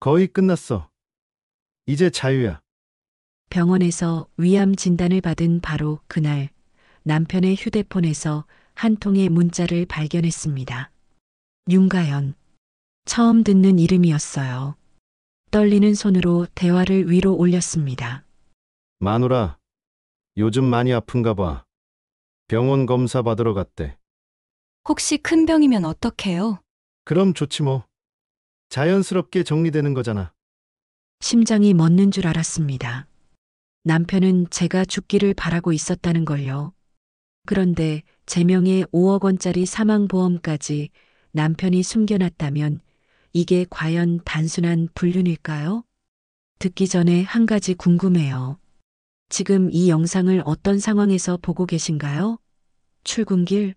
거의 끝났어. 이제 자유야. 병원에서 위암 진단을 받은 바로 그날 남편의 휴대폰에서 한 통의 문자를 발견했습니다. 윤가연. 처음 듣는 이름이었어요. 떨리는 손으로 대화를 위로 올렸습니다. 마누라, 요즘 많이 아픈가 봐. 병원 검사 받으러 갔대. 혹시 큰 병이면 어떡해요? 그럼 좋지 뭐. 자연스럽게 정리되는 거잖아. 심장이 멎는 줄 알았습니다. 남편은 제가 죽기를 바라고 있었다는 걸요. 그런데 제 명의 5억 원짜리 사망보험까지 남편이 숨겨놨다면 이게 과연 단순한 불륜일까요? 듣기 전에 한 가지 궁금해요. 지금 이 영상을 어떤 상황에서 보고 계신가요? 출근길?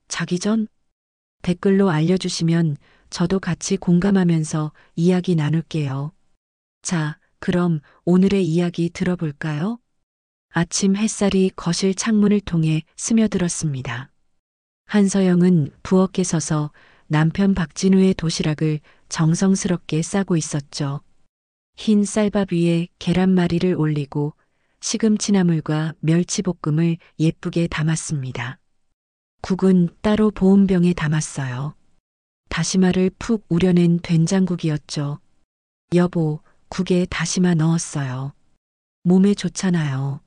자기 전? 댓글로 알려주시면 저도 같이 공감하면서 이야기 나눌게요. 자, 그럼 오늘의 이야기 들어볼까요? 아침 햇살이 거실 창문을 통해 스며들었습니다. 한서영은 부엌에 서서 남편 박진우의 도시락을 정성스럽게 싸고 있었죠. 흰 쌀밥 위에 계란말이를 올리고 시금치나물과 멸치볶음을 예쁘게 담았습니다. 국은 따로 보온병에 담았어요. 다시마를 푹 우려낸 된장국이었죠. 여보, 국에 다시마 넣었어요. 몸에 좋잖아요.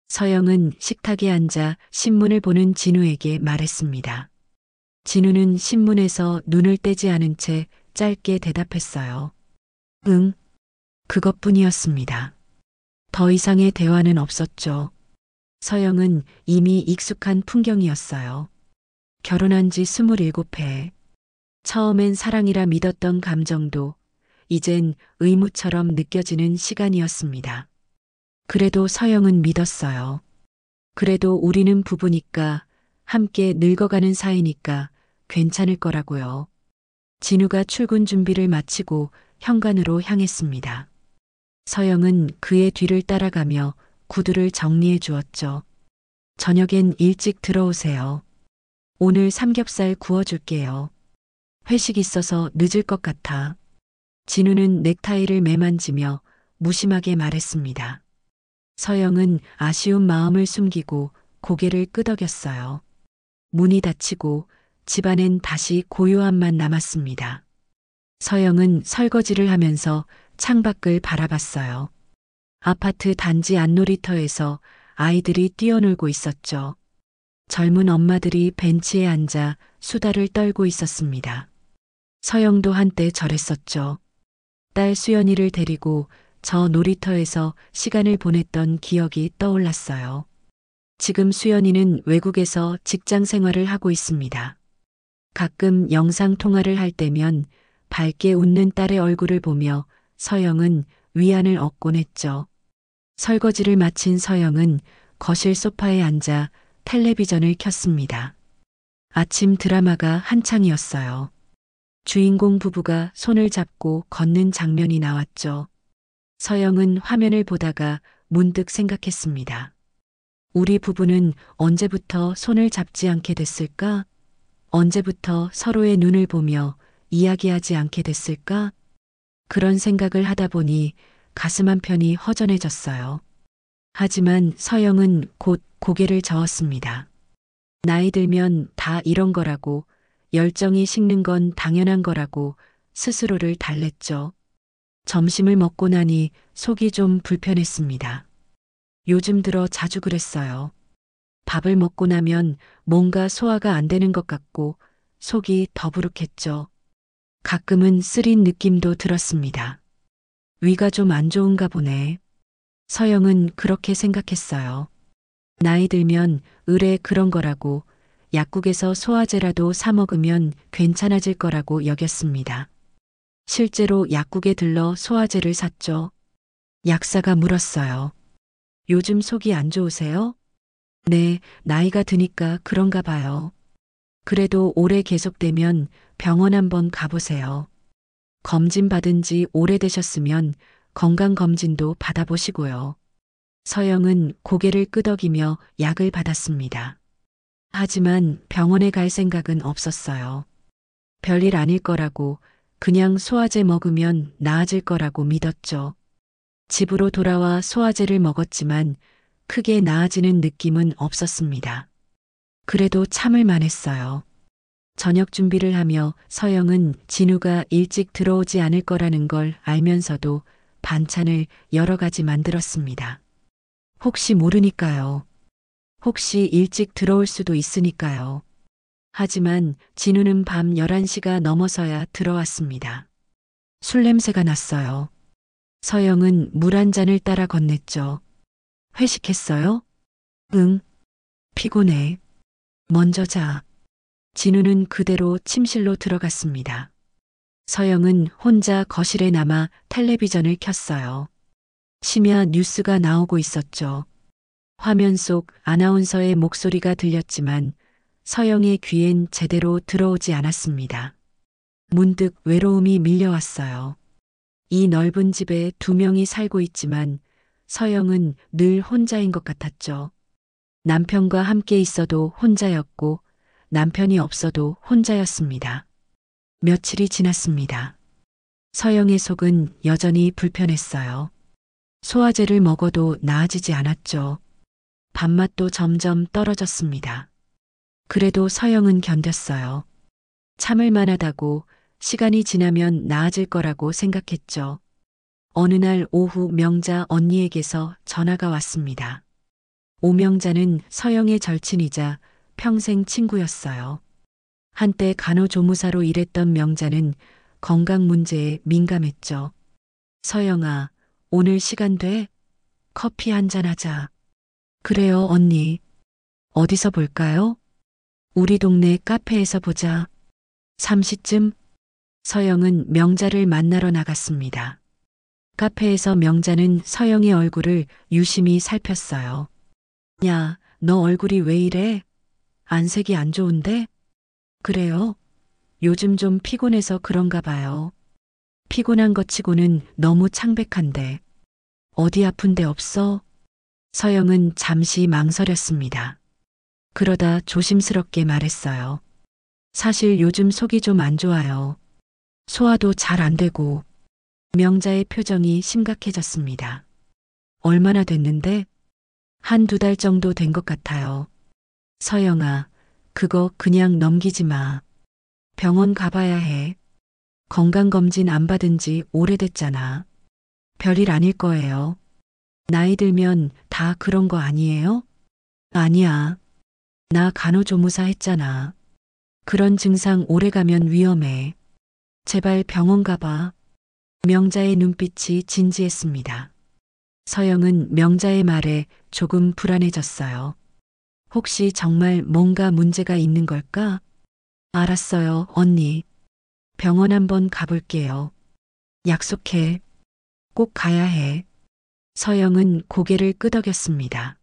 서영은 식탁에 앉아 신문을 보는 진우에게 말했습니다. 진우는 신문에서 눈을 떼지 않은 채 짧게 대답했어요. 응, 그것뿐이었습니다. 더 이상의 대화는 없었죠. 서영은 이미 익숙한 풍경이었어요. 결혼한 지 27회. 처음엔 사랑이라 믿었던 감정도 이젠 의무처럼 느껴지는 시간이었습니다. 그래도 서영은 믿었어요. 그래도 우리는 부부니까, 함께 늙어가는 사이니까 괜찮을 거라고요. 진우가 출근 준비를 마치고 현관으로 향했습니다. 서영은 그의 뒤를 따라가며 구두를 정리해 주었죠. 저녁엔 일찍 들어오세요. 오늘 삼겹살 구워줄게요. 회식 있어서 늦을 것 같아. 진우는 넥타이를 매만지며 무심하게 말했습니다. 서영은 아쉬운 마음을 숨기고 고개를 끄덕였어요. 문이 닫히고 집안엔 다시 고요함만 남았습니다. 서영은 설거지를 하면서 창밖을 바라봤어요. 아파트 단지 안놀이터에서 아이들이 뛰어놀고 있었죠. 젊은 엄마들이 벤치에 앉아 수다를 떨고 있었습니다. 서영도 한때 저랬었죠. 딸 수연이를 데리고 저 놀이터에서 시간을 보냈던 기억이 떠올랐어요. 지금 수연이는 외국에서 직장 생활을 하고 있습니다. 가끔 영상 통화를 할 때면 밝게 웃는 딸의 얼굴을 보며 서영은 위안을 얻곤 했죠. 설거지를 마친 서영은 거실 소파에 앉아 텔레비전을 켰습니다. 아침 드라마가 한창이었어요. 주인공 부부가 손을 잡고 걷는 장면이 나왔죠. 서영은 화면을 보다가 문득 생각했습니다. 우리 부부는 언제부터 손을 잡지 않게 됐을까? 언제부터 서로의 눈을 보며 이야기하지 않게 됐을까? 그런 생각을 하다 보니 가슴 한편이 허전해졌어요. 하지만 서영은 곧 고개를 저었습니다. 나이 들면 다 이런 거라고, 열정이 식는 건 당연한 거라고 스스로를 달랬죠. 점심을 먹고 나니 속이 좀 불편했습니다. 요즘 들어 자주 그랬어요. 밥을 먹고 나면 뭔가 소화가 안 되는 것 같고 속이 더부룩했죠. 가끔은 쓰린 느낌도 들었습니다. 위가 좀 안 좋은가 보네. 서영은 그렇게 생각했어요. 나이 들면 의뢰 그런 거라고, 약국에서 소화제라도 사 먹으면 괜찮아질 거라고 여겼습니다. 실제로 약국에 들러 소화제를 샀죠. 약사가 물었어요. 요즘 속이 안 좋으세요? 네, 나이가 드니까 그런가 봐요. 그래도 오래 계속되면 병원 한번 가보세요. 검진 받은 지 오래되셨으면 건강검진도 받아보시고요. 서영은 고개를 끄덕이며 약을 받았습니다. 하지만 병원에 갈 생각은 없었어요. 별일 아닐 거라고, 그냥 소화제 먹으면 나아질 거라고 믿었죠. 집으로 돌아와 소화제를 먹었지만 크게 나아지는 느낌은 없었습니다. 그래도 참을 만했어요. 저녁 준비를 하며 서영은 진우가 일찍 들어오지 않을 거라는 걸 알면서도 반찬을 여러 가지 만들었습니다. 혹시 모르니까요. 혹시 일찍 들어올 수도 있으니까요. 하지만 진우는 밤 11시가 넘어서야 들어왔습니다. 술 냄새가 났어요. 서영은 물 한 잔을 따라 건넸죠. 회식했어요? 응. 피곤해. 먼저 자. 진우는 그대로 침실로 들어갔습니다. 서영은 혼자 거실에 남아 텔레비전을 켰어요. 심야 뉴스가 나오고 있었죠. 화면 속 아나운서의 목소리가 들렸지만 서영의 귀엔 제대로 들어오지 않았습니다. 문득 외로움이 밀려왔어요. 이 넓은 집에 2명이 살고 있지만 서영은 늘 혼자인 것 같았죠. 남편과 함께 있어도 혼자였고 남편이 없어도 혼자였습니다. 며칠이 지났습니다. 서영의 속은 여전히 불편했어요. 소화제를 먹어도 나아지지 않았죠. 밥맛도 점점 떨어졌습니다. 그래도 서영은 견뎠어요. 참을 만하다고, 시간이 지나면 나아질 거라고 생각했죠. 어느 날 오후 명자 언니에게서 전화가 왔습니다. 오명자는 서영의 절친이자 평생 친구였어요. 한때 간호조무사로 일했던 명자는 건강 문제에 민감했죠. 서영아, 오늘 시간 돼? 커피 한잔 하자. 그래요, 언니. 어디서 볼까요? 우리 동네 카페에서 보자. 3시쯤? 서영은 명자를 만나러 나갔습니다. 카페에서 명자는 서영의 얼굴을 유심히 살폈어요. 야, 너 얼굴이 왜 이래? 안색이 안 좋은데? 그래요? 요즘 좀 피곤해서 그런가 봐요. 피곤한 것 치고는 너무 창백한데. 어디 아픈 데 없어? 서영은 잠시 망설였습니다. 그러다 조심스럽게 말했어요. 사실 요즘 속이 좀 안 좋아요. 소화도 잘 안 되고. 명자의 표정이 심각해졌습니다. 얼마나 됐는데? 1~2달 정도 된 것 같아요. 서영아, 그거 그냥 넘기지 마. 병원 가봐야 해. 건강검진 안 받은 지 오래됐잖아. 별일 아닐 거예요. 나이 들면 다 그런 거 아니에요? 아니야. 나 간호조무사 했잖아. 그런 증상 오래가면 위험해. 제발 병원 가봐. 명자의 눈빛이 진지했습니다. 서영은 명자의 말에 조금 불안해졌어요. 혹시 정말 뭔가 문제가 있는 걸까? 알았어요, 언니. 병원 한번 가볼게요. 약속해. 꼭 가야 해. 서영은 고개를 끄덕였습니다.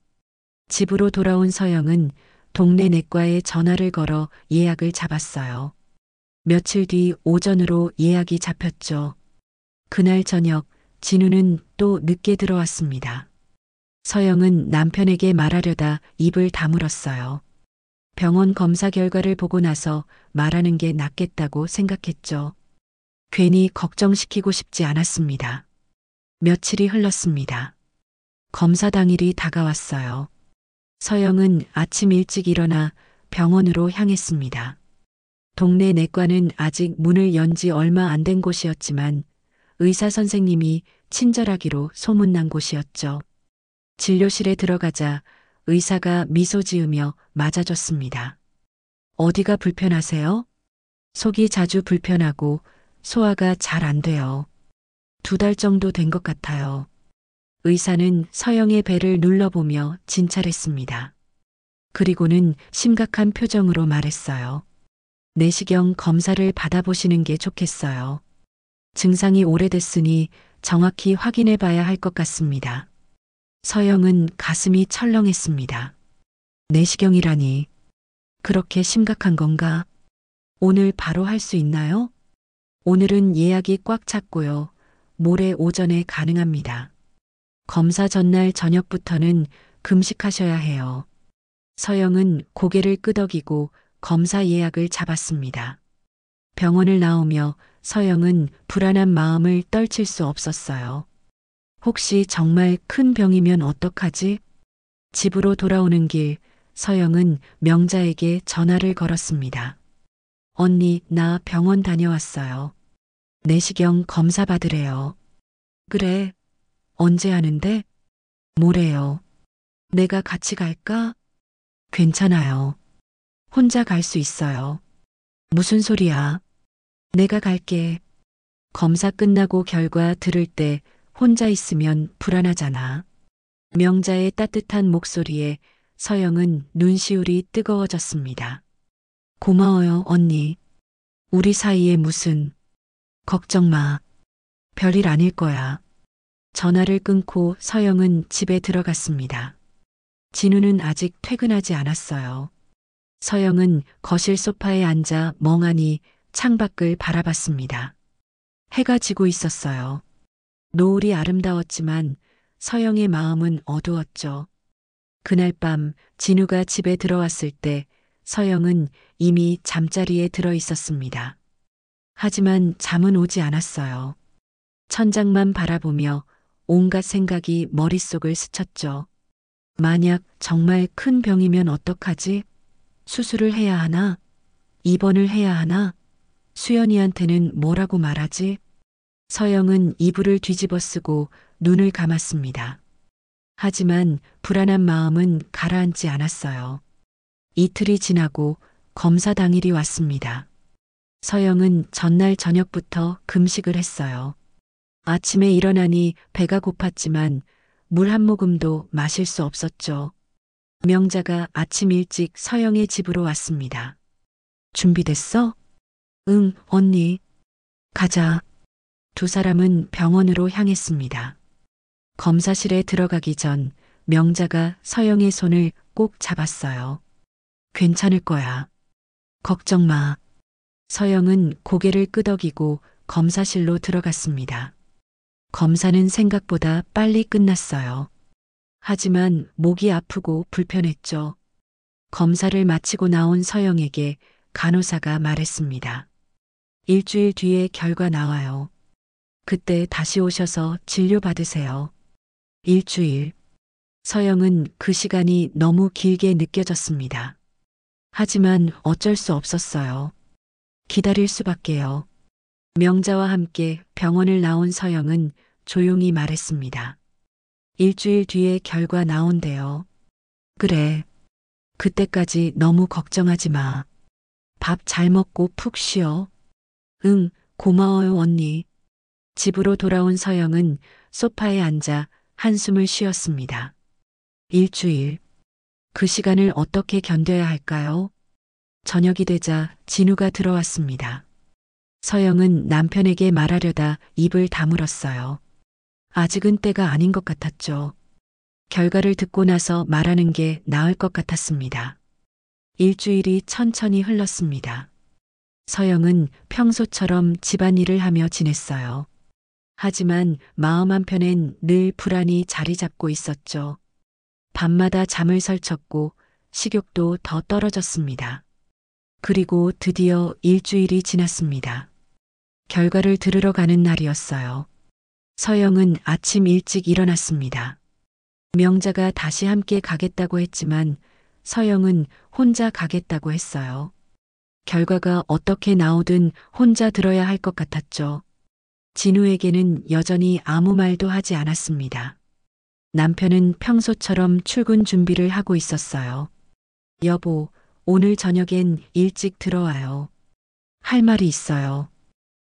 집으로 돌아온 서영은 동네 내과에 전화를 걸어 예약을 잡았어요. 며칠 뒤 오전으로 예약이 잡혔죠. 그날 저녁 진우는 또 늦게 들어왔습니다. 서영은 남편에게 말하려다 입을 다물었어요. 병원 검사 결과를 보고 나서 말하는 게 낫겠다고 생각했죠. 괜히 걱정시키고 싶지 않았습니다. 며칠이 흘렀습니다. 검사 당일이 다가왔어요. 서영은 아침 일찍 일어나 병원으로 향했습니다. 동네 내과는 아직 문을 연 지 얼마 안 된 곳이었지만 의사 선생님이 친절하기로 소문난 곳이었죠. 진료실에 들어가자 의사가 미소 지으며 맞아줬습니다. 어디가 불편하세요? 속이 자주 불편하고 소화가 잘 안 돼요. 2달 정도 된 것 같아요. 의사는 서영의 배를 눌러보며 진찰했습니다. 그리고는 심각한 표정으로 말했어요. 내시경 검사를 받아보시는 게 좋겠어요. 증상이 오래됐으니 정확히 확인해 봐야 할 것 같습니다. 서영은 가슴이 철렁했습니다. 내시경이라니. 그렇게 심각한 건가? 오늘 바로 할 수 있나요? 오늘은 예약이 꽉 찼고요. 모레 오전에 가능합니다. 검사 전날 저녁부터는 금식하셔야 해요. 서영은 고개를 끄덕이고 검사 예약을 잡았습니다. 병원을 나오며 서영은 불안한 마음을 떨칠 수 없었어요. 혹시 정말 큰 병이면 어떡하지? 집으로 돌아오는 길, 서영은 명자에게 전화를 걸었습니다. 언니, 나 병원 다녀왔어요. 내시경 검사 받으래요. 그래. 언제 하는데? 모레요. 내가 같이 갈까? 괜찮아요. 혼자 갈 수 있어요. 무슨 소리야? 내가 갈게. 검사 끝나고 결과 들을 때 혼자 있으면 불안하잖아. 명자의 따뜻한 목소리에 서영은 눈시울이 뜨거워졌습니다. 고마워요, 언니. 우리 사이에 무슨. 걱정 마. 별일 아닐 거야. 전화를 끊고 서영은 집에 들어갔습니다. 진우는 아직 퇴근하지 않았어요. 서영은 거실 소파에 앉아 멍하니 창밖을 바라봤습니다. 해가 지고 있었어요. 노을이 아름다웠지만 서영의 마음은 어두웠죠. 그날 밤 진우가 집에 들어왔을 때 서영은 이미 잠자리에 들어 있었습니다. 하지만 잠은 오지 않았어요. 천장만 바라보며 온갖 생각이 머릿속을 스쳤죠. 만약 정말 큰 병이면 어떡하지? 수술을 해야 하나? 입원을 해야 하나? 수연이한테는 뭐라고 말하지? 서영은 이불을 뒤집어 쓰고 눈을 감았습니다. 하지만 불안한 마음은 가라앉지 않았어요. 이틀이 지나고 검사 당일이 왔습니다. 서영은 전날 저녁부터 금식을 했어요. 아침에 일어나니 배가 고팠지만 물 한 모금도 마실 수 없었죠. 명자가 아침 일찍 서영의 집으로 왔습니다. 준비됐어? 응, 언니. 가자. 두 사람은 병원으로 향했습니다. 검사실에 들어가기 전 명자가 서영의 손을 꼭 잡았어요. 괜찮을 거야. 걱정 마. 서영은 고개를 끄덕이고 검사실로 들어갔습니다. 검사는 생각보다 빨리 끝났어요. 하지만 목이 아프고 불편했죠. 검사를 마치고 나온 서영에게 간호사가 말했습니다. 일주일 뒤에 결과 나와요. 그때 다시 오셔서 진료받으세요. 일주일. 서영은 그 시간이 너무 길게 느껴졌습니다. 하지만 어쩔 수 없었어요. 기다릴 수밖에요. 명자와 함께 병원을 나온 서영은 조용히 말했습니다. 일주일 뒤에 결과 나온대요. 그래. 그때까지 너무 걱정하지 마. 밥 잘 먹고 푹 쉬어. 응, 고마워요, 언니. 집으로 돌아온 서영은 소파에 앉아 한숨을 쉬었습니다. 일주일. 그 시간을 어떻게 견뎌야 할까요? 저녁이 되자 진우가 들어왔습니다. 서영은 남편에게 말하려다 입을 다물었어요. 아직은 때가 아닌 것 같았죠. 결과를 듣고 나서 말하는 게 나을 것 같았습니다. 일주일이 천천히 흘렀습니다. 서영은 평소처럼 집안일을 하며 지냈어요. 하지만 마음 한편엔 늘 불안이 자리 잡고 있었죠. 밤마다 잠을 설쳤고 식욕도 더 떨어졌습니다. 그리고 드디어 일주일이 지났습니다. 결과를 들으러 가는 날이었어요. 서영은 아침 일찍 일어났습니다. 명자가 다시 함께 가겠다고 했지만 서영은 혼자 가겠다고 했어요. 결과가 어떻게 나오든 혼자 들어야 할 것 같았죠. 진우에게는 여전히 아무 말도 하지 않았습니다. 남편은 평소처럼 출근 준비를 하고 있었어요. 여보, 오늘 저녁엔 일찍 들어와요. 할 말이 있어요.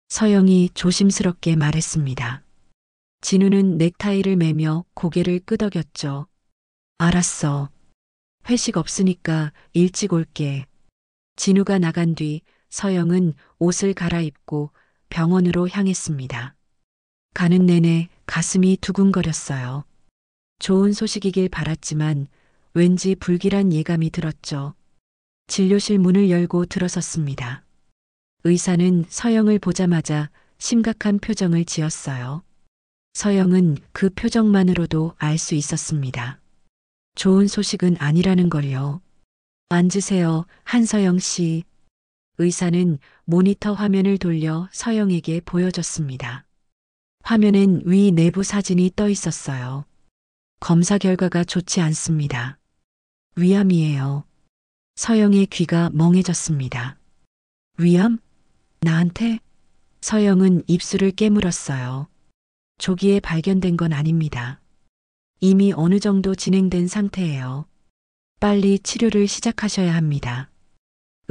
서영이 조심스럽게 말했습니다. 진우는 넥타이를 매며 고개를 끄덕였죠. 알았어. 회식 없으니까 일찍 올게. 진우가 나간 뒤 서영은 옷을 갈아입고 병원으로 향했습니다. 가는 내내 가슴이 두근거렸어요. 좋은 소식이길 바랐지만 왠지 불길한 예감이 들었죠. 진료실 문을 열고 들어섰습니다. 의사는 서영을 보자마자 심각한 표정을 지었어요. 서영은 그 표정만으로도 알 수 있었습니다. 좋은 소식은 아니라는 걸요. 앉으세요, 한서영 씨. 의사는 모니터 화면을 돌려 서영에게 보여줬습니다. 화면엔 위 내부 사진이 떠 있었어요. 검사 결과가 좋지 않습니다. 위암이에요. 서영의 귀가 멍해졌습니다. 위암? 나한테? 서영은 입술을 깨물었어요. 조기에 발견된 건 아닙니다. 이미 어느 정도 진행된 상태예요. 빨리 치료를 시작하셔야 합니다.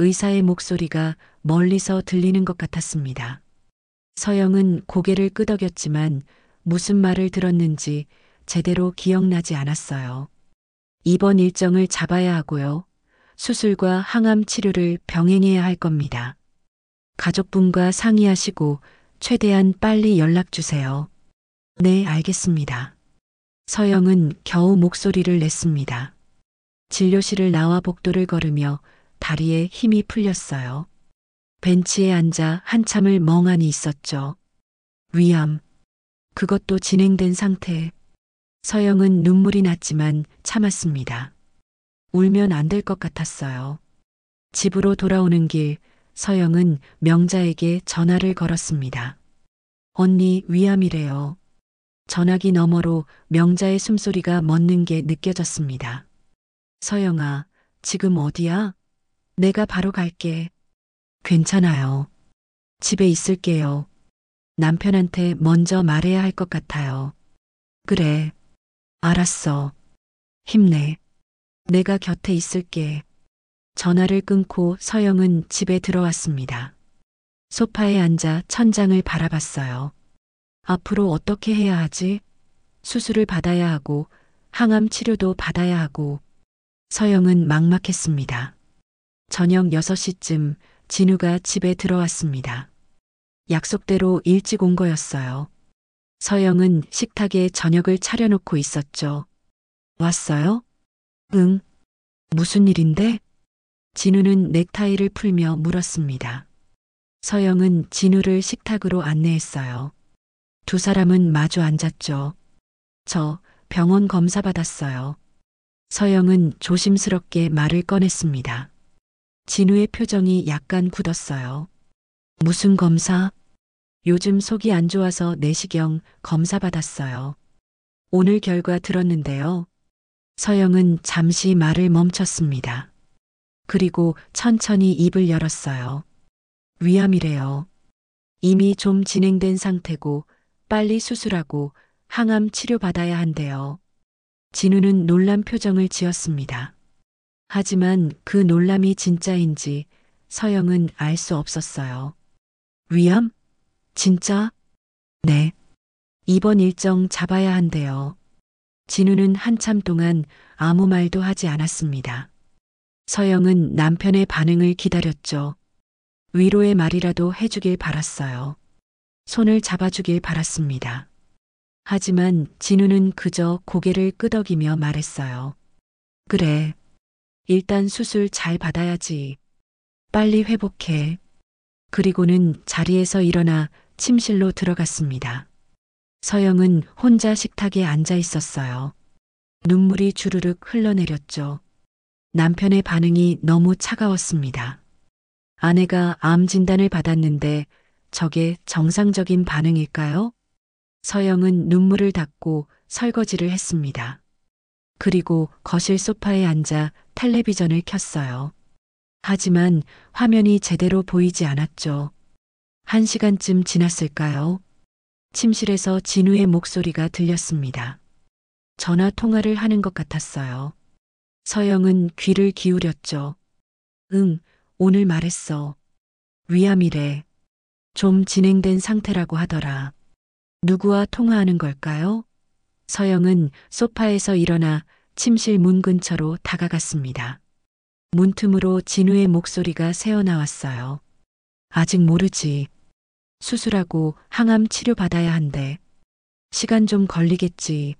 의사의 목소리가 멀리서 들리는 것 같았습니다. 서영은 고개를 끄덕였지만 무슨 말을 들었는지 제대로 기억나지 않았어요. 입원 일정을 잡아야 하고요. 수술과 항암 치료를 병행해야 할 겁니다. 가족분과 상의하시고 최대한 빨리 연락 주세요. 네, 알겠습니다. 서영은 겨우 목소리를 냈습니다. 진료실을 나와 복도를 걸으며 다리에 힘이 풀렸어요. 벤치에 앉아 한참을 멍하니 있었죠. 위암. 그것도 진행된 상태. 서영은 눈물이 났지만 참았습니다. 울면 안 될 것 같았어요. 집으로 돌아오는 길, 서영은 명자에게 전화를 걸었습니다. 언니, 위암이래요. 전화기 너머로 명자의 숨소리가 멎는 게 느껴졌습니다. 서영아, 지금 어디야? 내가 바로 갈게. 괜찮아요. 집에 있을게요. 남편한테 먼저 말해야 할 것 같아요. 그래. 알았어. 힘내. 내가 곁에 있을게. 전화를 끊고 서영은 집에 들어왔습니다. 소파에 앉아 천장을 바라봤어요. 앞으로 어떻게 해야 하지? 수술을 받아야 하고 항암 치료도 받아야 하고 서영은 막막했습니다. 저녁 6시쯤 진우가 집에 들어왔습니다. 약속대로 일찍 온 거였어요. 서영은 식탁에 저녁을 차려놓고 있었죠. 왔어요? 응. 무슨 일인데? 진우는 넥타이를 풀며 물었습니다. 서영은 진우를 식탁으로 안내했어요. 두 사람은 마주 앉았죠. 저 병원 검사 받았어요. 서영은 조심스럽게 말을 꺼냈습니다. 진우의 표정이 약간 굳었어요. 무슨 검사? 요즘 속이 안 좋아서 내시경 검사 받았어요. 오늘 결과 들었는데요. 서영은 잠시 말을 멈췄습니다. 그리고 천천히 입을 열었어요. 위암이래요. 이미 좀 진행된 상태고 빨리 수술하고 항암 치료받아야 한대요. 진우는 놀란 표정을 지었습니다. 하지만 그 놀람이 진짜인지 서영은 알 수 없었어요. 위암? 진짜? 네. 입원 일정 잡아야 한대요. 진우는 한참 동안 아무 말도 하지 않았습니다. 서영은 남편의 반응을 기다렸죠. 위로의 말이라도 해주길 바랐어요. 손을 잡아주길 바랐습니다. 하지만 진우는 그저 고개를 끄덕이며 말했어요. 그래. 일단 수술 잘 받아야지. 빨리 회복해. 그리고는 자리에서 일어나 침실로 들어갔습니다. 서영은 혼자 식탁에 앉아 있었어요. 눈물이 주르륵 흘러내렸죠. 남편의 반응이 너무 차가웠습니다. 아내가 암 진단을 받았는데 저게 정상적인 반응일까요? 서영은 눈물을 닦고 설거지를 했습니다. 그리고 거실 소파에 앉아 텔레비전을 켰어요. 하지만 화면이 제대로 보이지 않았죠. 1시간쯤 지났을까요? 침실에서 진우의 목소리가 들렸습니다. 전화 통화를 하는 것 같았어요. 서영은 귀를 기울였죠. 응, 오늘 말했어. 위암이래. 좀 진행된 상태라고 하더라. 누구와 통화하는 걸까요? 서영은 소파에서 일어나 침실 문 근처로 다가갔습니다. 문틈으로 진우의 목소리가 새어나왔어요. 아직 모르지. 수술하고 항암 치료 받아야 한대. 시간 좀 걸리겠지.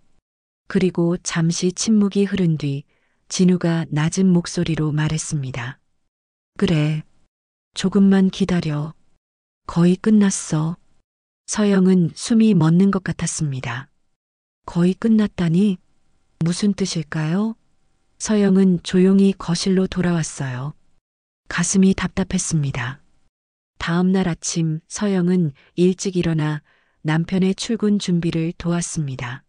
그리고 잠시 침묵이 흐른 뒤 진우가 낮은 목소리로 말했습니다. 그래. 조금만 기다려. 거의 끝났어. 서영은 숨이 멎는 것 같았습니다. 거의 끝났다니? 무슨 뜻일까요? 서영은 조용히 거실로 돌아왔어요. 가슴이 답답했습니다. 다음 날 아침 서영은 일찍 일어나 남편의 출근 준비를 도왔습니다.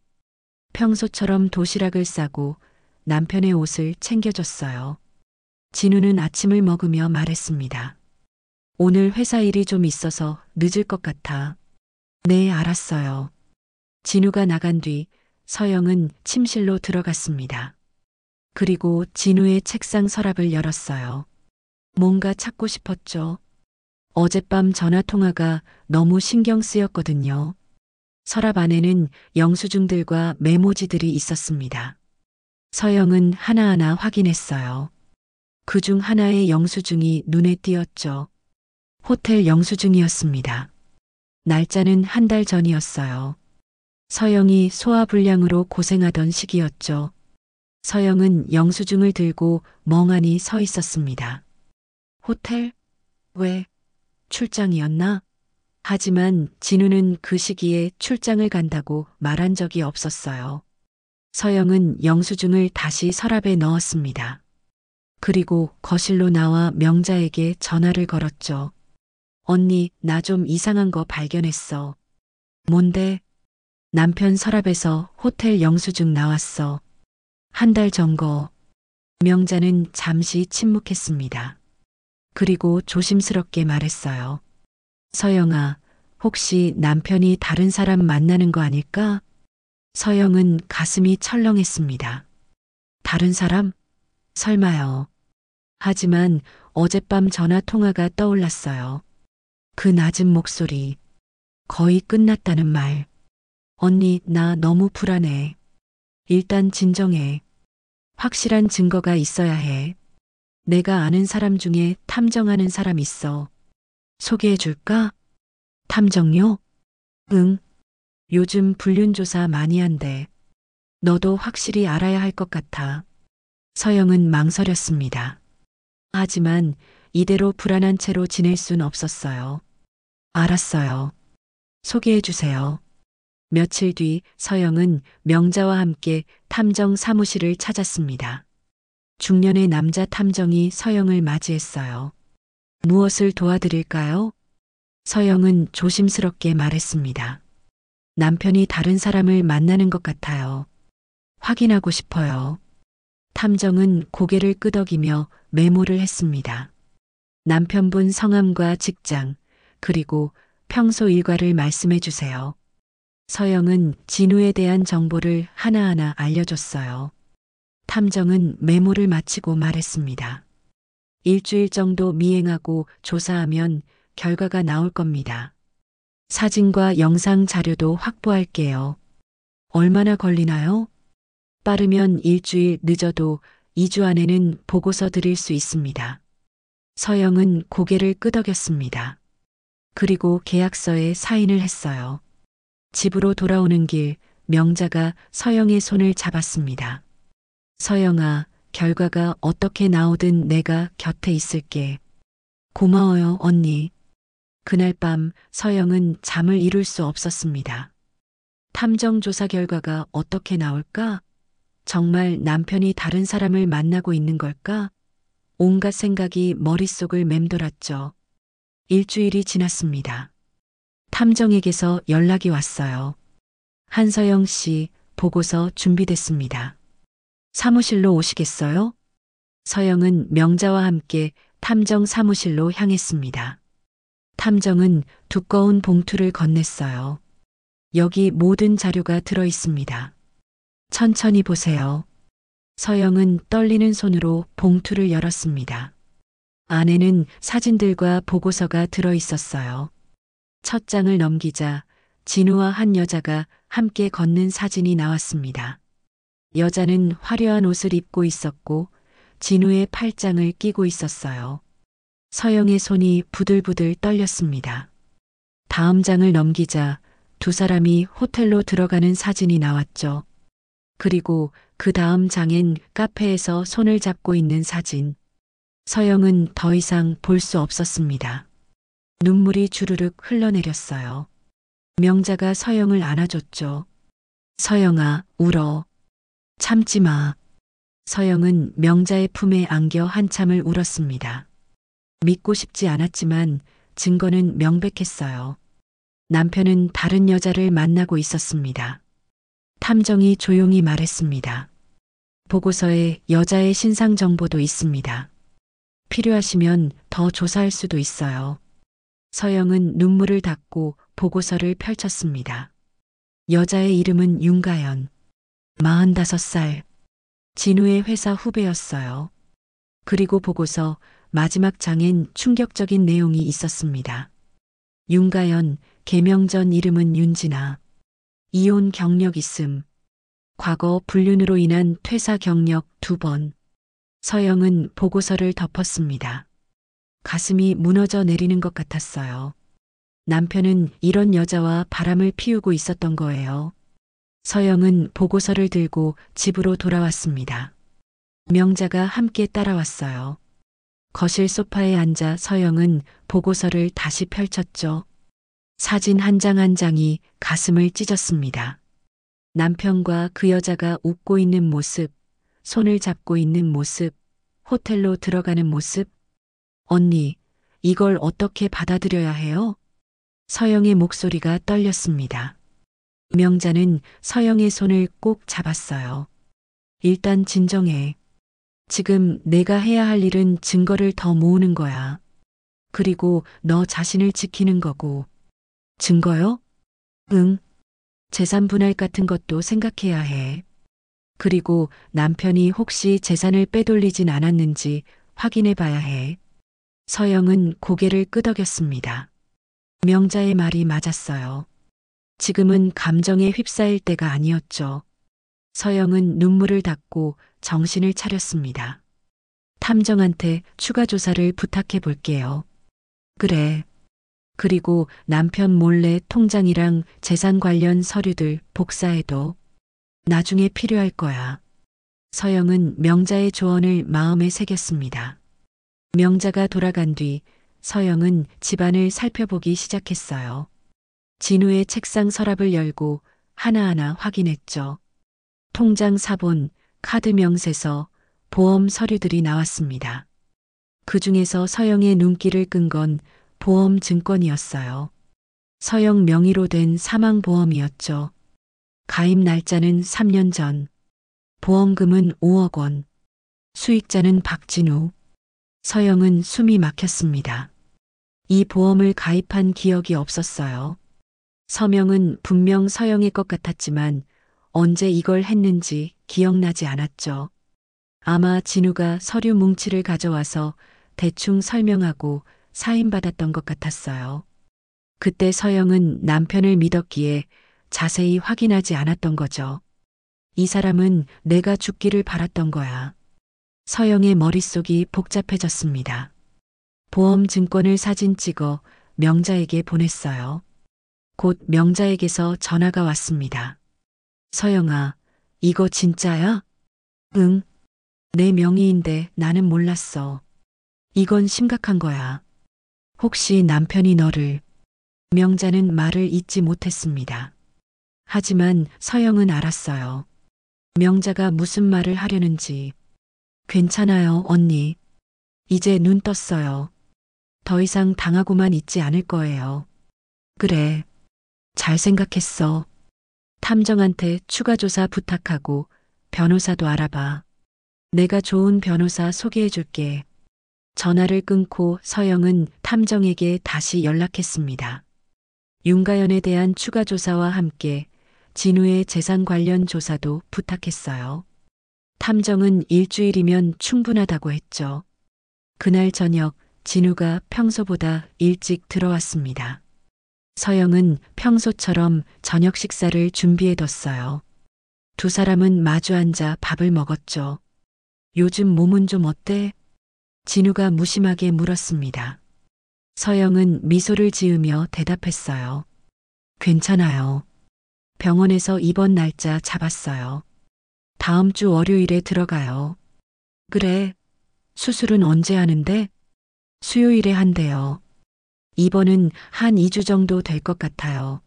평소처럼 도시락을 싸고 남편의 옷을 챙겨줬어요. 진우는 아침을 먹으며 말했습니다. 오늘 회사 일이 좀 있어서 늦을 것 같아. 네, 알았어요. 진우가 나간 뒤 서영은 침실로 들어갔습니다. 그리고 진우의 책상 서랍을 열었어요. 뭔가 찾고 싶었죠. 어젯밤 전화 통화가 너무 신경 쓰였거든요. 서랍 안에는 영수증들과 메모지들이 있었습니다. 서영은 하나하나 확인했어요. 그중 하나의 영수증이 눈에 띄었죠. 호텔 영수증이었습니다. 날짜는 한 달 전이었어요. 서영이 소화불량으로 고생하던 시기였죠. 서영은 영수증을 들고 멍하니 서 있었습니다. 호텔? 왜? 출장이었나? 하지만 진우는 그 시기에 출장을 간다고 말한 적이 없었어요. 서영은 영수증을 다시 서랍에 넣었습니다. 그리고 거실로 나와 명자에게 전화를 걸었죠. 언니, 나 좀 이상한 거 발견했어. 뭔데? 남편 서랍에서 호텔 영수증 나왔어. 한 달 전 거. 명자는 잠시 침묵했습니다. 그리고 조심스럽게 말했어요. 서영아, 혹시 남편이 다른 사람 만나는 거 아닐까? 서영은 가슴이 철렁했습니다. 다른 사람? 설마요. 하지만 어젯밤 전화 통화가 떠올랐어요. 그 낮은 목소리. 거의 끝났다는 말. 언니, 나 너무 불안해. 일단 진정해. 확실한 증거가 있어야 해. 내가 아는 사람 중에 탐정하는 사람 있어. 소개해 줄까? 탐정요? 응. 요즘 불륜조사 많이 한대. 너도 확실히 알아야 할 것 같아. 서영은 망설였습니다. 하지만 이대로 불안한 채로 지낼 순 없었어요. 알았어요. 소개해 주세요. 며칠 뒤 서영은 명자와 함께 탐정 사무실을 찾았습니다. 중년의 남자 탐정이 서영을 맞이했어요. 무엇을 도와드릴까요? 서영은 조심스럽게 말했습니다. 남편이 다른 사람을 만나는 것 같아요. 확인하고 싶어요. 탐정은 고개를 끄덕이며 메모를 했습니다. 남편분 성함과 직장, 그리고 평소 일과를 말씀해 주세요. 서영은 진우에 대한 정보를 하나하나 알려줬어요. 탐정은 메모를 마치고 말했습니다. 일주일 정도 미행하고 조사하면 결과가 나올 겁니다. 사진과 영상 자료도 확보할게요. 얼마나 걸리나요? 빠르면 일주일, 늦어도 2주 안에는 보고서 드릴 수 있습니다. 서영은 고개를 끄덕였습니다. 그리고 계약서에 사인을 했어요. 집으로 돌아오는 길, 명자가 서영의 손을 잡았습니다. 서영아, 결과가 어떻게 나오든 내가 곁에 있을게. 고마워요, 언니. 그날 밤 서영은 잠을 이룰 수 없었습니다. 탐정 조사 결과가 어떻게 나올까? 정말 남편이 다른 사람을 만나고 있는 걸까? 온갖 생각이 머릿속을 맴돌았죠. 일주일이 지났습니다. 탐정에게서 연락이 왔어요. 한서영 씨, 보고서 준비됐습니다. 사무실로 오시겠어요? 서영은 명자와 함께 탐정 사무실로 향했습니다. 탐정은 두꺼운 봉투를 건넸어요. 여기 모든 자료가 들어 있습니다. 천천히 보세요. 서영은 떨리는 손으로 봉투를 열었습니다. 안에는 사진들과 보고서가 들어 있었어요. 첫 장을 넘기자 진우와 한 여자가 함께 걷는 사진이 나왔습니다. 여자는 화려한 옷을 입고 있었고 진우의 팔짱을 끼고 있었어요. 서영의 손이 부들부들 떨렸습니다. 다음 장을 넘기자 두 사람이 호텔로 들어가는 사진이 나왔죠. 그리고 그 다음 장엔 카페에서 손을 잡고 있는 사진. 서영은 더 이상 볼 수 없었습니다. 눈물이 주르륵 흘러내렸어요. 명자가 서영을 안아줬죠. 서영아, 울어. 참지 마. 서영은 명자의 품에 안겨 한참을 울었습니다. 믿고 싶지 않았지만 증거는 명백했어요. 남편은 다른 여자를 만나고 있었습니다. 탐정이 조용히 말했습니다. 보고서에 여자의 신상 정보도 있습니다. 필요하시면 더 조사할 수도 있어요. 서영은 눈물을 닦고 보고서를 펼쳤습니다. 여자의 이름은 윤가연. 45살. 진우의 회사 후배였어요. 그리고 보고서 마지막 장엔 충격적인 내용이 있었습니다. 윤가연, 개명 전 이름은 윤진아. 이혼 경력 있음. 과거 불륜으로 인한 퇴사 경력 2번. 서영은 보고서를 덮었습니다. 가슴이 무너져 내리는 것 같았어요. 남편은 이런 여자와 바람을 피우고 있었던 거예요. 서영은 보고서를 들고 집으로 돌아왔습니다. 명자가 함께 따라왔어요. 거실 소파에 앉아 서영은 보고서를 다시 펼쳤죠. 사진 한 장 한 장이 가슴을 찢었습니다. 남편과 그 여자가 웃고 있는 모습, 손을 잡고 있는 모습, 호텔로 들어가는 모습. 언니, 이걸 어떻게 받아들여야 해요? 서영의 목소리가 떨렸습니다. 명자는 서영의 손을 꼭 잡았어요. 일단 진정해. 지금 내가 해야 할 일은 증거를 더 모으는 거야. 그리고 너 자신을 지키는 거고. 증거요? 응. 재산 분할 같은 것도 생각해야 해. 그리고 남편이 혹시 재산을 빼돌리진 않았는지 확인해 봐야 해. 서영은 고개를 끄덕였습니다. 명자의 말이 맞았어요. 지금은 감정에 휩싸일 때가 아니었죠. 서영은 눈물을 닦고 정신을 차렸습니다. 탐정한테 추가 조사를 부탁해 볼게요. 그래. 그리고 남편 몰래 통장이랑 재산 관련 서류들 복사해도 나중에 필요할 거야. 서영은 명자의 조언을 마음에 새겼습니다. 명자가 돌아간 뒤 서영은 집안을 살펴보기 시작했어요. 진우의 책상 서랍을 열고 하나하나 확인했죠. 통장 사본, 카드 명세서, 보험 서류들이 나왔습니다. 그 중에서 서영의 눈길을 끈 건 보험 증권이었어요. 서영 명의로 된 사망보험이었죠. 가입 날짜는 3년 전. 보험금은 5억 원. 수익자는 박진우. 서영은 숨이 막혔습니다. 이 보험을 가입한 기억이 없었어요. 서명은 분명 서영의 것 같았지만 언제 이걸 했는지 기억나지 않았죠. 아마 진우가 서류 뭉치를 가져와서 대충 설명하고 사인받았던 것 같았어요. 그때 서영은 남편을 믿었기에 자세히 확인하지 않았던 거죠. 이 사람은 내가 죽기를 바랐던 거야. 서영의 머릿속이 복잡해졌습니다. 보험 증권을 사진 찍어 명자에게 보냈어요. 곧 명자에게서 전화가 왔습니다. 서영아, 이거 진짜야? 응. 내 명의인데 나는 몰랐어. 이건 심각한 거야. 혹시 남편이 너를... 명자는 말을 잇지 못했습니다. 하지만 서영은 알았어요. 명자가 무슨 말을 하려는지. 괜찮아요, 언니. 이제 눈 떴어요. 더 이상 당하고만 있지 않을 거예요. 그래. 잘 생각했어. 탐정한테 추가 조사 부탁하고 변호사도 알아봐. 내가 좋은 변호사 소개해 줄게. 전화를 끊고 서영은 탐정에게 다시 연락했습니다. 윤가연에 대한 추가 조사와 함께 진우의 재산 관련 조사도 부탁했어요. 탐정은 일주일이면 충분하다고 했죠. 그날 저녁 진우가 평소보다 일찍 들어왔습니다. 서영은 평소처럼 저녁 식사를 준비해뒀어요. 두 사람은 마주 앉아 밥을 먹었죠. 요즘 몸은 좀 어때? 진우가 무심하게 물었습니다. 서영은 미소를 지으며 대답했어요. 괜찮아요. 병원에서 입원 날짜 잡았어요. 다음 주 월요일에 들어가요. 그래. 수술은 언제 하는데? 수요일에 한대요. 입원은 한 2주 정도 될 것 같아요.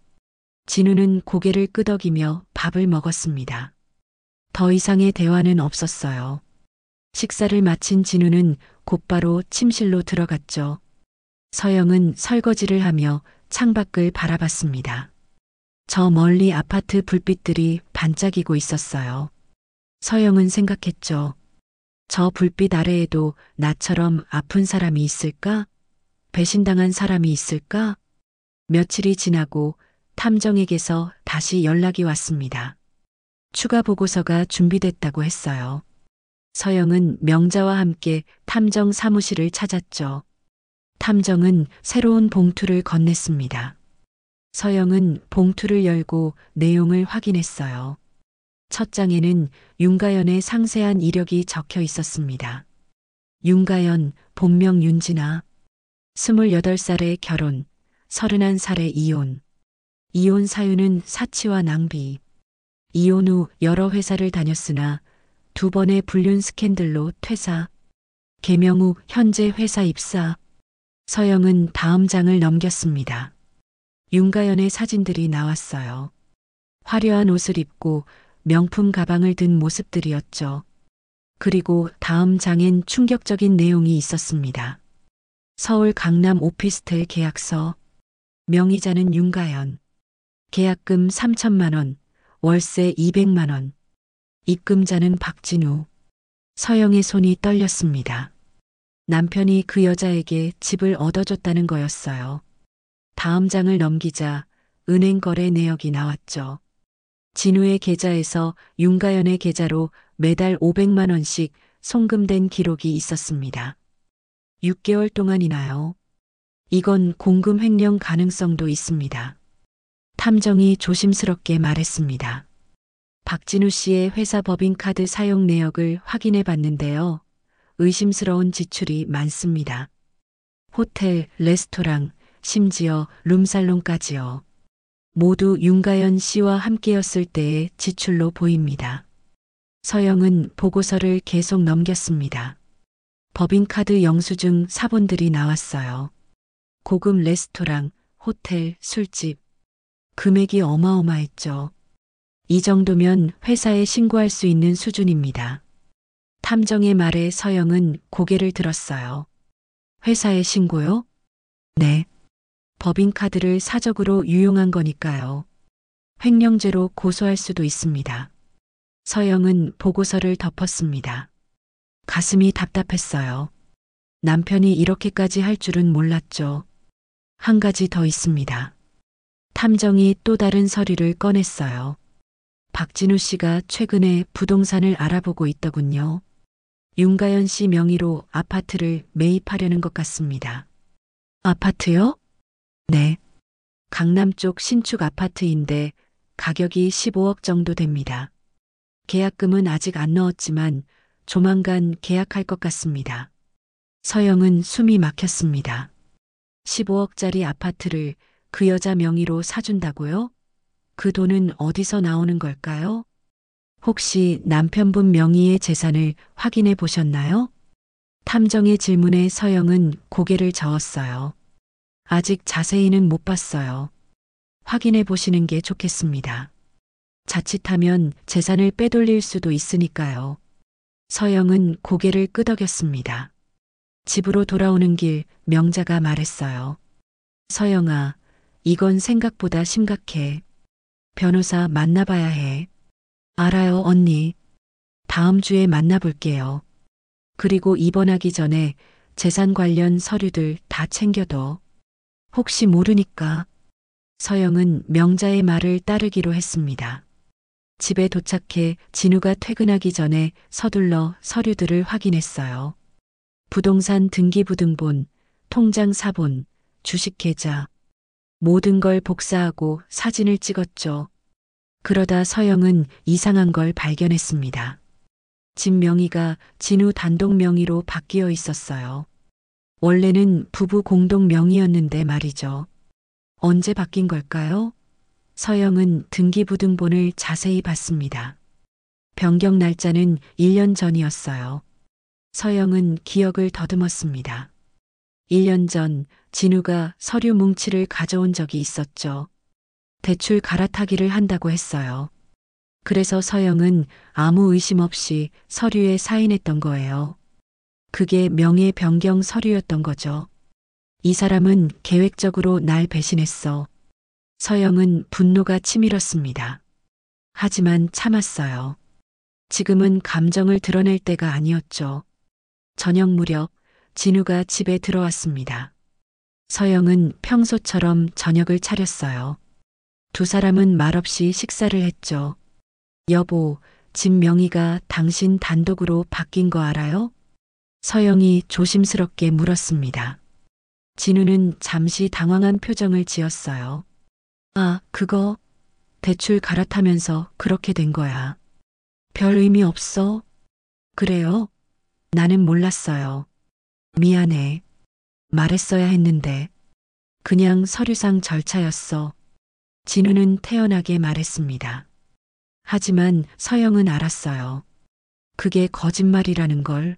진우는 고개를 끄덕이며 밥을 먹었습니다. 더 이상의 대화는 없었어요. 식사를 마친 진우는 곧바로 침실로 들어갔죠. 서영은 설거지를 하며 창밖을 바라봤습니다. 저 멀리 아파트 불빛들이 반짝이고 있었어요. 서영은 생각했죠. 저 불빛 아래에도 나처럼 아픈 사람이 있을까? 배신당한 사람이 있을까? 며칠이 지나고 탐정에게서 다시 연락이 왔습니다. 추가 보고서가 준비됐다고 했어요. 서영은 명자와 함께 탐정 사무실을 찾았죠. 탐정은 새로운 봉투를 건넸습니다. 서영은 봉투를 열고 내용을 확인했어요. 첫 장에는 윤가연의 상세한 이력이 적혀 있었습니다. 윤가연, 본명 윤진아, 28살에 결혼, 31살에 이혼. 이혼 사유는 사치와 낭비. 이혼 후 여러 회사를 다녔으나 2번의 불륜 스캔들로 퇴사. 개명 후 현재 회사 입사. 서영은 다음 장을 넘겼습니다. 윤가연의 사진들이 나왔어요. 화려한 옷을 입고 명품 가방을 든 모습들이었죠. 그리고 다음 장엔 충격적인 내용이 있었습니다. 서울 강남 오피스텔 계약서. 명의자는 윤가연. 계약금 3천만 원, 월세 200만 원. 입금자는 박진우. 서영의 손이 떨렸습니다. 남편이 그 여자에게 집을 얻어줬다는 거였어요. 다음 장을 넘기자 은행 거래 내역이 나왔죠. 진우의 계좌에서 윤가연의 계좌로 매달 500만 원씩 송금된 기록이 있었습니다. 6개월 동안이나요? 이건 공금 횡령 가능성도 있습니다. 탐정이 조심스럽게 말했습니다. 박진우 씨의 회사 법인카드 사용 내역을 확인해 봤는데요. 의심스러운 지출이 많습니다. 호텔, 레스토랑, 심지어 룸살롱까지요. 모두 윤가연 씨와 함께였을 때의 지출로 보입니다. 서영은 보고서를 계속 넘겼습니다. 법인카드 영수증 사본들이 나왔어요. 고급 레스토랑, 호텔, 술집. 금액이 어마어마했죠. 이 정도면 회사에 신고할 수 있는 수준입니다. 탐정의 말에 서영은 고개를 들었어요. 회사에 신고요? 네. 법인카드를 사적으로 유용한 거니까요. 횡령죄로 고소할 수도 있습니다. 서영은 보고서를 덮었습니다. 가슴이 답답했어요. 남편이 이렇게까지 할 줄은 몰랐죠. 한 가지 더 있습니다. 탐정이 또 다른 서류를 꺼냈어요. 박진우 씨가 최근에 부동산을 알아보고 있더군요. 윤가연 씨 명의로 아파트를 매입하려는 것 같습니다. 아파트요? 네. 강남 쪽 신축 아파트인데 가격이 15억 정도 됩니다. 계약금은 아직 안 넣었지만 조만간 계약할 것 같습니다. 서영은 숨이 막혔습니다. 15억짜리 아파트를 그 여자 명의로 사준다고요? 그 돈은 어디서 나오는 걸까요? 혹시 남편분 명의의 재산을 확인해 보셨나요? 탐정의 질문에 서영은 고개를 저었어요. 아직 자세히는 못 봤어요. 확인해 보시는 게 좋겠습니다. 자칫하면 재산을 빼돌릴 수도 있으니까요. 서영은 고개를 끄덕였습니다. 집으로 돌아오는 길 명자가 말했어요. 서영아, 이건 생각보다 심각해. 변호사 만나봐야 해. 알아요, 언니. 다음 주에 만나볼게요. 그리고 입원하기 전에 재산 관련 서류들 다 챙겨둬. 혹시 모르니까. 서영은 명자의 말을 따르기로 했습니다. 집에 도착해 진우가 퇴근하기 전에 서둘러 서류들을 확인했어요. 부동산 등기부등본, 통장 사본, 주식 계좌. 모든 걸 복사하고 사진을 찍었죠. 그러다 서영은 이상한 걸 발견했습니다. 집 명의가 진우 단독 명의로 바뀌어 있었어요. 원래는 부부 공동 명의였는데 말이죠. 언제 바뀐 걸까요? 서영은 등기부등본을 자세히 봤습니다. 변경 날짜는 1년 전이었어요. 서영은 기억을 더듬었습니다. 1년 전 진우가 서류 뭉치를 가져온 적이 있었죠. 대출 갈아타기를 한다고 했어요. 그래서 서영은 아무 의심 없이 서류에 사인했던 거예요. 그게 명예 변경 서류였던 거죠. 이 사람은 계획적으로 날 배신했어. 서영은 분노가 치밀었습니다. 하지만 참았어요. 지금은 감정을 드러낼 때가 아니었죠. 저녁 무렵 진우가 집에 들어왔습니다. 서영은 평소처럼 저녁을 차렸어요. 두 사람은 말없이 식사를 했죠. 여보, 집 명의가 당신 단독으로 바뀐 거 알아요? 서영이 조심스럽게 물었습니다. 진우는 잠시 당황한 표정을 지었어요. 아, 그거 대출 갈아타면서 그렇게 된 거야. 별 의미 없어. 그래요? 나는 몰랐어요. 미안해. 말했어야 했는데. 그냥 서류상 절차였어. 진우는 태연하게 말했습니다. 하지만 서영은 알았어요. 그게 거짓말이라는 걸.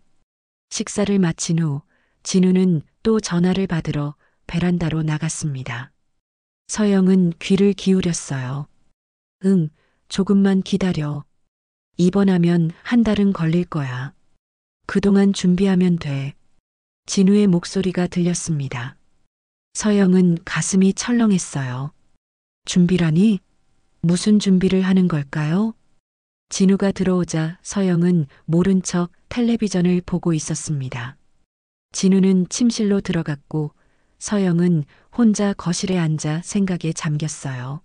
식사를 마친 후 진우는 또 전화를 받으러 베란다로 나갔습니다. 서영은 귀를 기울였어요. 응, 조금만 기다려. 입원하면 한 달은 걸릴 거야. 그동안 준비하면 돼. 진우의 목소리가 들렸습니다. 서영은 가슴이 철렁했어요. 준비라니? 무슨 준비를 하는 걸까요? 진우가 들어오자 서영은 모른 척 텔레비전을 보고 있었습니다. 진우는 침실로 들어갔고 서영은 혼자 거실에 앉아 생각에 잠겼어요.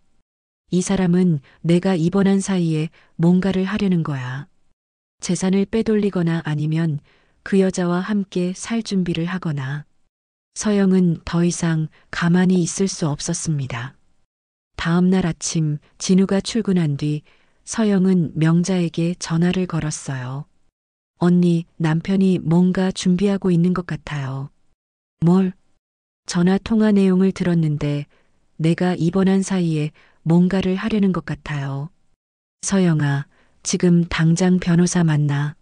이 사람은 내가 입원한 사이에 뭔가를 하려는 거야. 재산을 빼돌리거나 아니면 그 여자와 함께 살 준비를 하거나. 서영은 더 이상 가만히 있을 수 없었습니다. 다음 날 아침 진우가 출근한 뒤 서영은 명자에게 전화를 걸었어요. 언니, 남편이 뭔가 준비하고 있는 것 같아요. 뭘? 전화 통화 내용을 들었는데 내가 입원한 사이에 뭔가를 하려는 것 같아요. 서영아, 지금 당장 변호사 만나.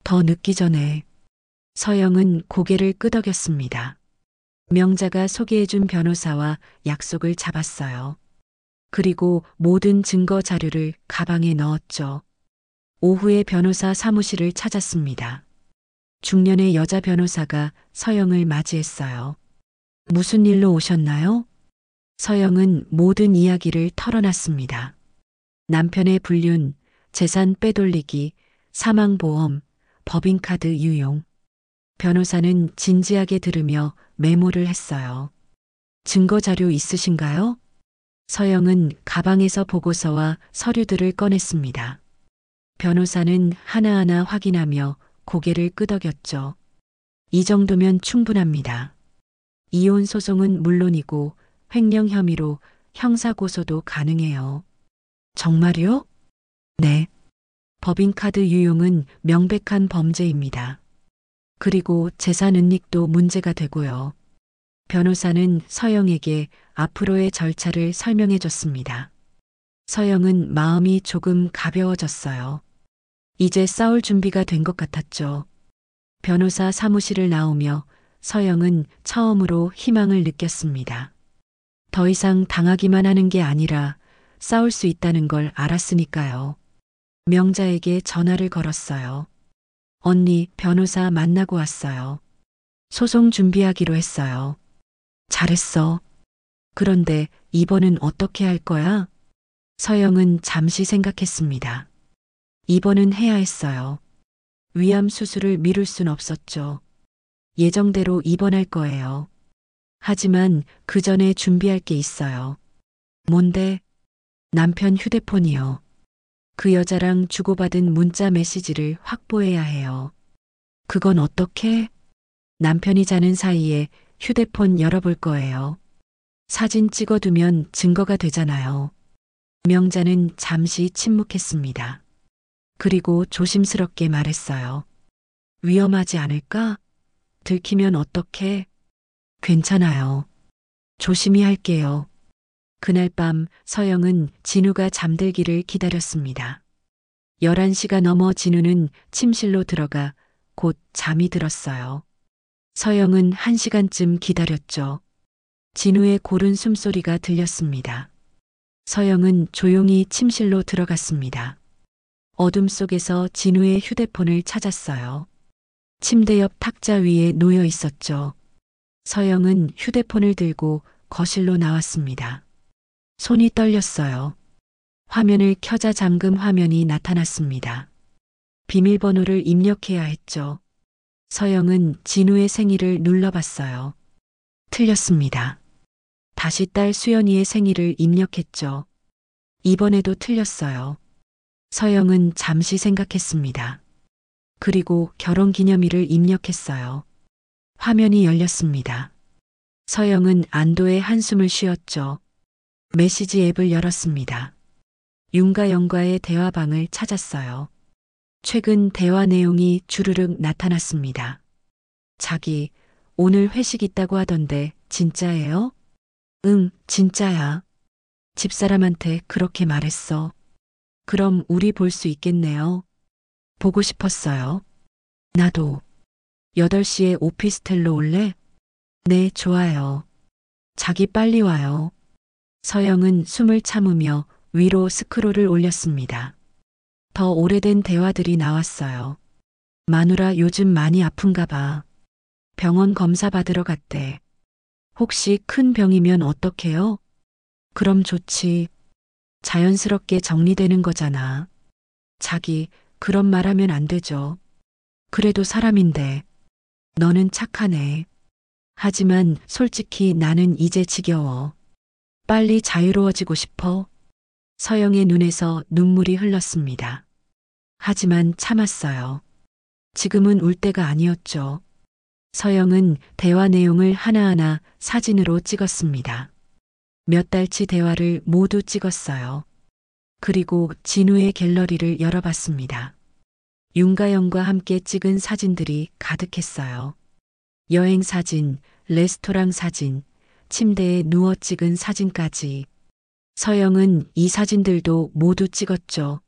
더 늦기 전에. 서영은 고개를 끄덕였습니다. 명자가 소개해준 변호사와 약속을 잡았어요. 그리고 모든 증거 자료를 가방에 넣었죠. 오후에 변호사 사무실을 찾았습니다. 중년의 여자 변호사가 서영을 맞이했어요. 무슨 일로 오셨나요? 서영은 모든 이야기를 털어놨습니다. 남편의 불륜, 재산 빼돌리기, 사망보험, 법인카드 유용. 변호사는 진지하게 들으며 메모를 했어요. 증거 자료 있으신가요? 서영은 가방에서 보고서와 서류들을 꺼냈습니다. 변호사는 하나하나 확인하며 고개를 끄덕였죠. 이 정도면 충분합니다. 이혼 소송은 물론이고 횡령 혐의로 형사고소도 가능해요. 정말요? 네. 법인카드 유용은 명백한 범죄입니다. 그리고 재산 은닉도 문제가 되고요. 변호사는 서영에게 앞으로의 절차를 설명해 줬습니다. 서영은 마음이 조금 가벼워졌어요. 이제 싸울 준비가 된 것 같았죠. 변호사 사무실을 나오며 서영은 처음으로 희망을 느꼈습니다. 더 이상 당하기만 하는 게 아니라 싸울 수 있다는 걸 알았으니까요. 명자에게 전화를 걸었어요. 언니, 변호사 만나고 왔어요. 소송 준비하기로 했어요. 잘했어. 그런데 입원은 어떻게 할 거야? 서영은 잠시 생각했습니다. 입원은 해야 했어요. 위암 수술을 미룰 순 없었죠. 예정대로 입원할 거예요. 하지만 그 전에 준비할 게 있어요. 뭔데? 남편 휴대폰이요. 그 여자랑 주고받은 문자 메시지를 확보해야 해요. 그건 어떻게? 남편이 자는 사이에 휴대폰 열어볼 거예요. 사진 찍어두면 증거가 되잖아요. 명자는 잠시 침묵했습니다. 그리고 조심스럽게 말했어요. 위험하지 않을까? 들키면 어떡해? 괜찮아요. 조심히 할게요. 그날 밤 서영은 진우가 잠들기를 기다렸습니다. 11시가 넘어 진우는 침실로 들어가 곧 잠이 들었어요. 서영은 1시간쯤 기다렸죠. 진우의 고른 숨소리가 들렸습니다. 서영은 조용히 침실로 들어갔습니다. 어둠 속에서 진우의 휴대폰을 찾았어요. 침대 옆 탁자 위에 놓여 있었죠. 서영은 휴대폰을 들고 거실로 나왔습니다. 손이 떨렸어요. 화면을 켜자 잠금 화면이 나타났습니다. 비밀번호를 입력해야 했죠. 서영은 진우의 생일을 눌러봤어요. 틀렸습니다. 다시 딸 수연이의 생일을 입력했죠. 이번에도 틀렸어요. 서영은 잠시 생각했습니다. 그리고 결혼기념일을 입력했어요. 화면이 열렸습니다. 서영은 안도의 한숨을 쉬었죠. 메시지 앱을 열었습니다. 윤가영과의 대화방을 찾았어요. 최근 대화 내용이 주르륵 나타났습니다. 자기, 오늘 회식 있다고 하던데 진짜예요? 응, 진짜야. 집사람한테 그렇게 말했어. 그럼 우리 볼 수 있겠네요. 보고 싶었어요. 나도. 8시에 오피스텔로 올래? 네, 좋아요. 자기 빨리 와요. 서영은 숨을 참으며 위로 스크롤을 올렸습니다. 더 오래된 대화들이 나왔어요. 마누라 요즘 많이 아픈가 봐. 병원 검사 받으러 갔대. 혹시 큰 병이면 어떡해요? 그럼 좋지. 자연스럽게 정리되는 거잖아. 자기, 그런 말 하면 안 되죠. 그래도 사람인데. 너는 착하네. 하지만 솔직히 나는 이제 지겨워. 빨리 자유로워지고 싶어. 서영의 눈에서 눈물이 흘렀습니다. 하지만 참았어요. 지금은 울 때가 아니었죠. 서영은 대화 내용을 하나하나 사진으로 찍었습니다. 몇 달치 대화를 모두 찍었어요. 그리고 진우의 갤러리를 열어봤습니다. 윤가영과 함께 찍은 사진들이 가득했어요. 여행 사진, 레스토랑 사진, 침대에 누워 찍은 사진까지. 서영은 이 사진들도 모두 찍었죠.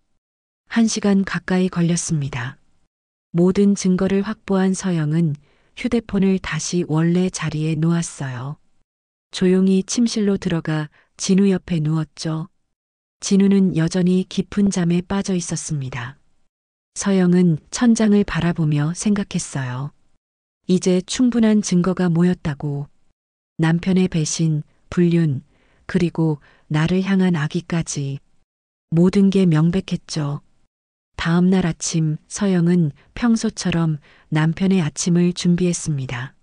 1시간 가까이 걸렸습니다. 모든 증거를 확보한 서영은 휴대폰을 다시 원래 자리에 놓았어요. 조용히 침실로 들어가 진우 옆에 누웠죠. 진우는 여전히 깊은 잠에 빠져 있었습니다. 서영은 천장을 바라보며 생각했어요. 이제 충분한 증거가 모였다고. 남편의 배신, 불륜, 그리고 나를 향한 악의까지. 모든 게 명백했죠. 다음 날 아침 서영은 평소처럼 남편의 아침을 준비했습니다.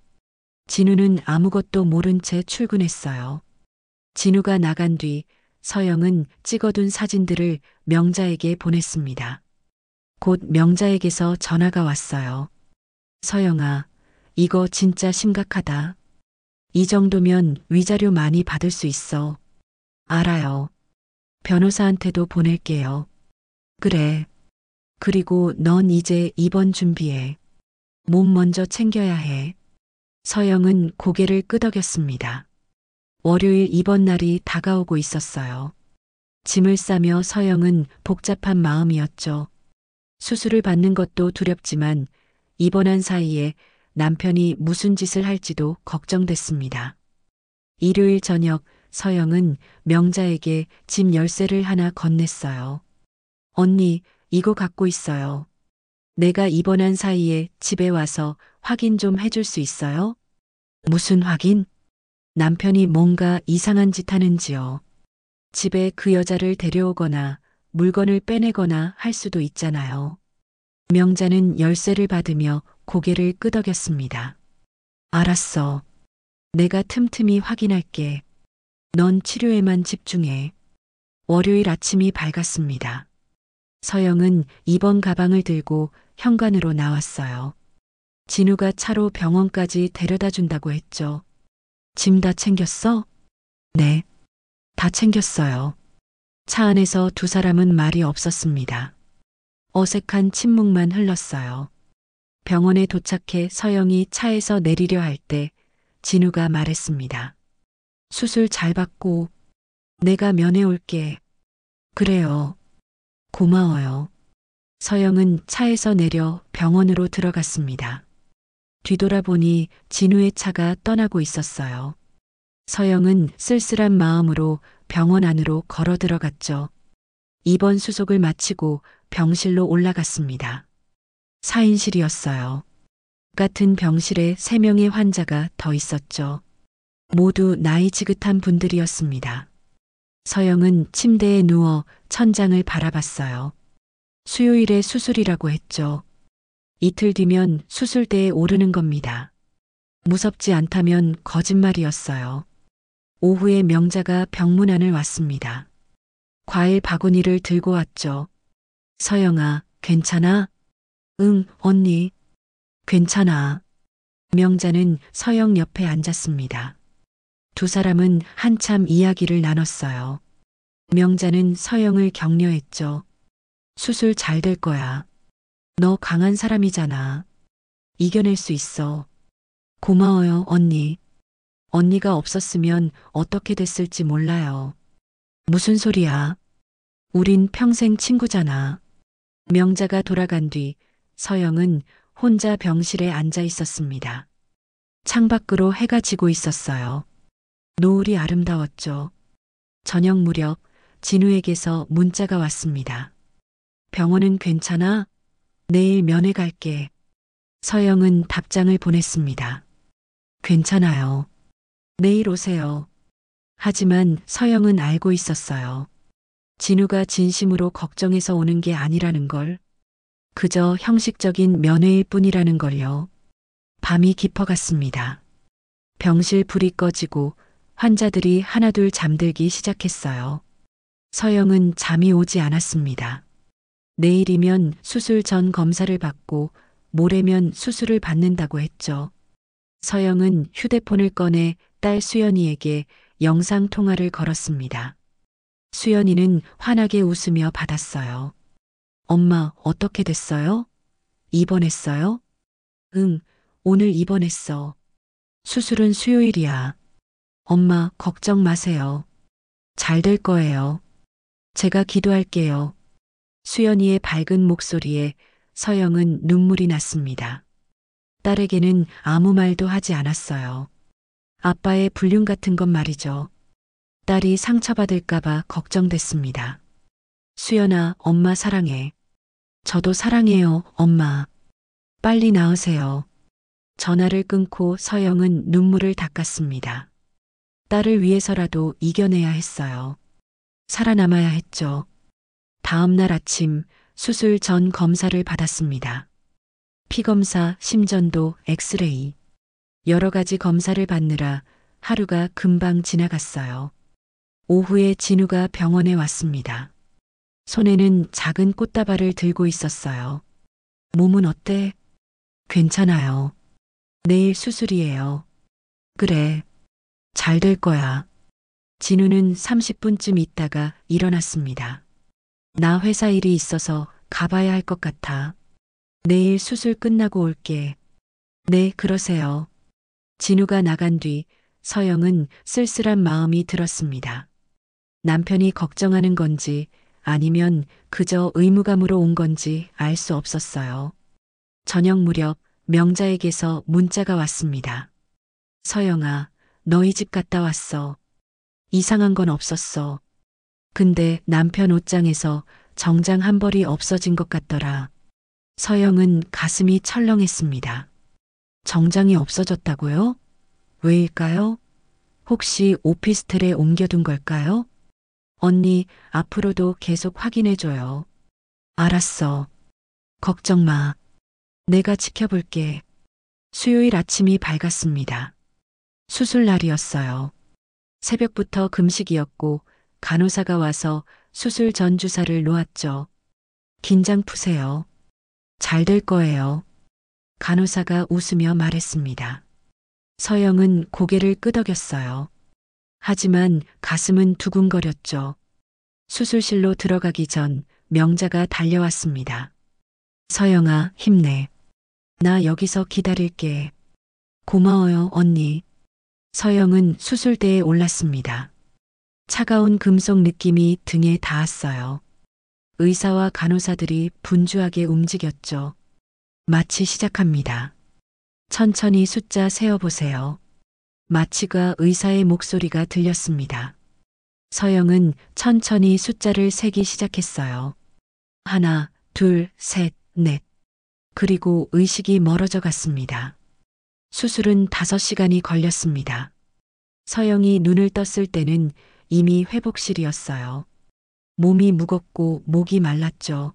진우는 아무것도 모른 채 출근했어요. 진우가 나간 뒤 서영은 찍어둔 사진들을 명자에게 보냈습니다. 곧 명자에게서 전화가 왔어요. 서영아, 이거 진짜 심각하다. 이 정도면 위자료 많이 받을 수 있어. 알아요. 변호사한테도 보낼게요. 그래. 그리고 넌 이제 입원 준비해. 몸 먼저 챙겨야 해. 서영은 고개를 끄덕였습니다. 월요일 입원 날이 다가오고 있었어요. 짐을 싸며 서영은 복잡한 마음이었죠. 수술을 받는 것도 두렵지만 입원한 사이에 남편이 무슨 짓을 할지도 걱정됐습니다. 일요일 저녁 서영은 명자에게 집 열쇠를 하나 건넸어요. 언니, 이거 갖고 있어요. 내가 입원한 사이에 집에 와서 확인 좀 해줄 수 있어요? 무슨 확인? 남편이 뭔가 이상한 짓 하는지요. 집에 그 여자를 데려오거나 물건을 빼내거나 할 수도 있잖아요. 명자는 열쇠를 받으며 고개를 끄덕였습니다. 알았어. 내가 틈틈이 확인할게. 넌 치료에만 집중해. 월요일 아침이 밝았습니다. 서영은 입원 가방을 들고 현관으로 나왔어요. 진우가 차로 병원까지 데려다 준다고 했죠. 짐 다 챙겼어? 네. 다 챙겼어요. 차 안에서 두 사람은 말이 없었습니다. 어색한 침묵만 흘렀어요. 병원에 도착해 서영이 차에서 내리려 할 때 진우가 말했습니다. 수술 잘 받고 내가 면회 올게. 그래요. 고마워요. 서영은 차에서 내려 병원으로 들어갔습니다. 뒤돌아보니 진우의 차가 떠나고 있었어요. 서영은 쓸쓸한 마음으로 병원 안으로 걸어 들어갔죠. 입원 수속을 마치고 병실로 올라갔습니다. 사인실이었어요. 같은 병실에 3명의 환자가 더 있었죠. 모두 나이 지긋한 분들이었습니다. 서영은 침대에 누워 천장을 바라봤어요. 수요일에 수술이라고 했죠. 이틀 뒤면 수술대에 오르는 겁니다. 무섭지 않다면 거짓말이었어요. 오후에 명자가 병문안을 왔습니다. 과일 바구니를 들고 왔죠. 서영아, 괜찮아? 응, 언니. 괜찮아. 명자는 서영 옆에 앉았습니다. 두 사람은 한참 이야기를 나눴어요. 명자는 서영을 격려했죠. 수술 잘 될 거야. 너 강한 사람이잖아. 이겨낼 수 있어. 고마워요, 언니. 언니가 없었으면 어떻게 됐을지 몰라요. 무슨 소리야? 우린 평생 친구잖아. 명자가 돌아간 뒤 서영은 혼자 병실에 앉아 있었습니다. 창밖으로 해가 지고 있었어요. 노을이 아름다웠죠. 저녁 무렵 진우에게서 문자가 왔습니다. 병원은 괜찮아? 내일 면회 갈게. 서영은 답장을 보냈습니다. 괜찮아요. 내일 오세요. 하지만 서영은 알고 있었어요. 진우가 진심으로 걱정해서 오는 게 아니라는 걸. 그저 형식적인 면회일 뿐이라는 걸요. 밤이 깊어갔습니다. 병실 불이 꺼지고 환자들이 하나둘 잠들기 시작했어요. 서영은 잠이 오지 않았습니다. 내일이면 수술 전 검사를 받고 모레면 수술을 받는다고 했죠. 서영은 휴대폰을 꺼내 딸 수연이에게 영상 통화를 걸었습니다. 수연이는 환하게 웃으며 받았어요. 엄마, 어떻게 됐어요? 입원했어요? 응, 오늘 입원했어. 수술은 수요일이야. 엄마, 걱정 마세요. 잘 될 거예요. 제가 기도할게요. 수연이의 밝은 목소리에 서영은 눈물이 났습니다. 딸에게는 아무 말도 하지 않았어요. 아빠의 불륜 같은 것 말이죠. 딸이 상처받을까봐 걱정됐습니다. 수연아, 엄마 사랑해. 저도 사랑해요, 엄마. 빨리 나으세요. 전화를 끊고 서영은 눈물을 닦았습니다. 딸을 위해서라도 이겨내야 했어요. 살아남아야 했죠. 다음 날 아침 수술 전 검사를 받았습니다. 피검사, 심전도, 엑스레이. 여러 가지 검사를 받느라 하루가 금방 지나갔어요. 오후에 진우가 병원에 왔습니다. 손에는 작은 꽃다발을 들고 있었어요. 몸은 어때? 괜찮아요. 내일 수술이에요. 그래. 잘 될 거야. 진우는 30분쯤 있다가 일어났습니다. 나 회사 일이 있어서 가봐야 할 것 같아. 내일 수술 끝나고 올게. 네, 그러세요. 진우가 나간 뒤 서영은 쓸쓸한 마음이 들었습니다. 남편이 걱정하는 건지 아니면 그저 의무감으로 온 건지 알 수 없었어요. 저녁 무렵 명자에게서 문자가 왔습니다. 서영아, 너희 집 갔다 왔어. 이상한 건 없었어. 근데 남편 옷장에서 정장 한 벌이 없어진 것 같더라. 서영은 가슴이 철렁했습니다. 정장이 없어졌다고요? 왜일까요? 혹시 오피스텔에 옮겨둔 걸까요? 언니, 앞으로도 계속 확인해줘요. 알았어. 걱정 마. 내가 지켜볼게. 수요일 아침이 밝았습니다. 수술 날이었어요. 새벽부터 금식이었고 간호사가 와서 수술 전 주사를 놓았죠. 긴장 푸세요. 잘 될 거예요. 간호사가 웃으며 말했습니다. 서영은 고개를 끄덕였어요. 하지만 가슴은 두근거렸죠. 수술실로 들어가기 전 명자가 달려왔습니다. 서영아, 힘내. 나 여기서 기다릴게. 고마워요, 언니. 서영은 수술대에 올랐습니다. 차가운 금속 느낌이 등에 닿았어요. 의사와 간호사들이 분주하게 움직였죠. 마취 시작합니다. 천천히 숫자 세어보세요. 마취가 의사의 목소리가 들렸습니다. 서영은 천천히 숫자를 세기 시작했어요. 하나, 둘, 셋, 넷. 그리고 의식이 멀어져 갔습니다. 수술은 5시간이 걸렸습니다. 서영이 눈을 떴을 때는 이미 회복실이었어요. 몸이 무겁고 목이 말랐죠.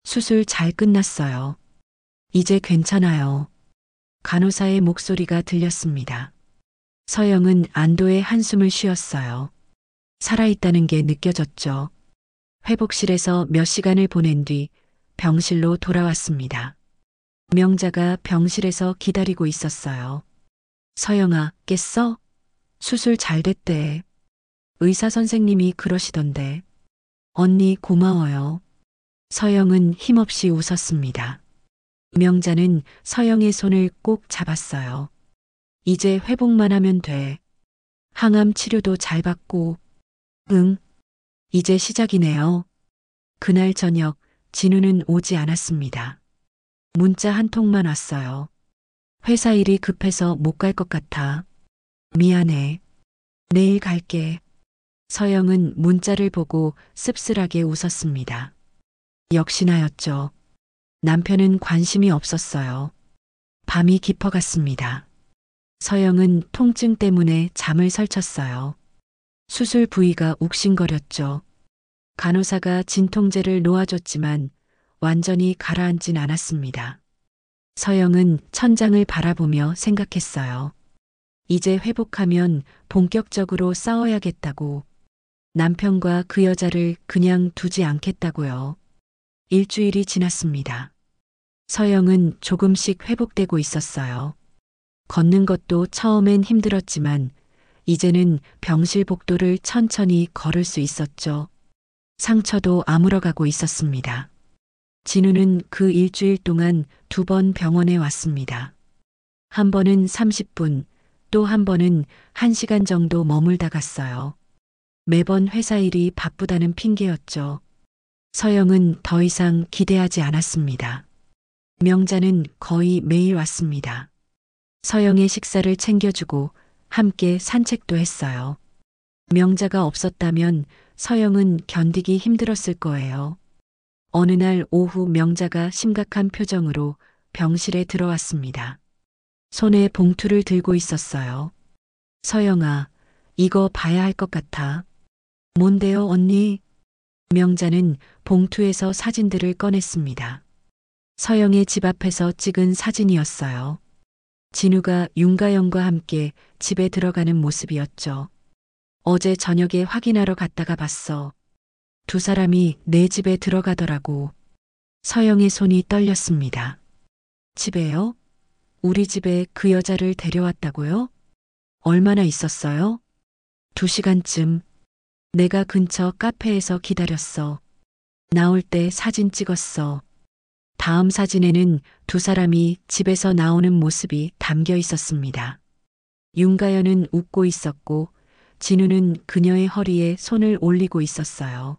수술 잘 끝났어요. 이제 괜찮아요. 간호사의 목소리가 들렸습니다. 서영은 안도의 한숨을 쉬었어요. 살아있다는 게 느껴졌죠. 회복실에서 몇 시간을 보낸 뒤 병실로 돌아왔습니다. 명자가 병실에서 기다리고 있었어요. 서영아, 깼어? 수술 잘 됐대. 의사 선생님이 그러시던데. 언니 고마워요. 서영은 힘없이 웃었습니다. 명자는 서영의 손을 꼭 잡았어요. 이제 회복만 하면 돼. 항암 치료도 잘 받고. 응. 이제 시작이네요. 그날 저녁 진우는 오지 않았습니다. 문자 한 통만 왔어요. 회사 일이 급해서 못 갈 것 같아. 미안해. 내일 갈게. 서영은 문자를 보고 씁쓸하게 웃었습니다. 역시나였죠. 남편은 관심이 없었어요. 밤이 깊어갔습니다. 서영은 통증 때문에 잠을 설쳤어요. 수술 부위가 욱신거렸죠. 간호사가 진통제를 놓아줬지만 완전히 가라앉진 않았습니다. 서영은 천장을 바라보며 생각했어요. 이제 회복하면 본격적으로 싸워야겠다고. 남편과 그 여자를 그냥 두지 않겠다고요. 일주일이 지났습니다. 서영은 조금씩 회복되고 있었어요. 걷는 것도 처음엔 힘들었지만 이제는 병실 복도를 천천히 걸을 수 있었죠. 상처도 아물어가고 있었습니다. 진우는 그 일주일 동안 2번 병원에 왔습니다. 한 번은 30분, 또 한 번은 1시간 정도 머물다 갔어요. 매번 회사 일이 바쁘다는 핑계였죠. 서영은 더 이상 기대하지 않았습니다. 명자는 거의 매일 왔습니다. 서영의 식사를 챙겨주고 함께 산책도 했어요. 명자가 없었다면 서영은 견디기 힘들었을 거예요. 어느 날 오후 명자가 심각한 표정으로 병실에 들어왔습니다. 손에 봉투를 들고 있었어요. 서영아, 이거 봐야 할 것 같아. 뭔데요, 언니? 명자는 봉투에서 사진들을 꺼냈습니다. 서영의 집 앞에서 찍은 사진이었어요. 진우가 윤가영과 함께 집에 들어가는 모습이었죠. 어제 저녁에 확인하러 갔다가 봤어. 2 사람이 내 집에 들어가더라고. 서영의 손이 떨렸습니다. 집에요? 우리 집에 그 여자를 데려왔다고요? 얼마나 있었어요? 2시간쯤. 내가 근처 카페에서 기다렸어. 나올 때 사진 찍었어. 다음 사진에는 2 사람이 집에서 나오는 모습이 담겨 있었습니다. 윤가연은 웃고 있었고 진우는 그녀의 허리에 손을 올리고 있었어요.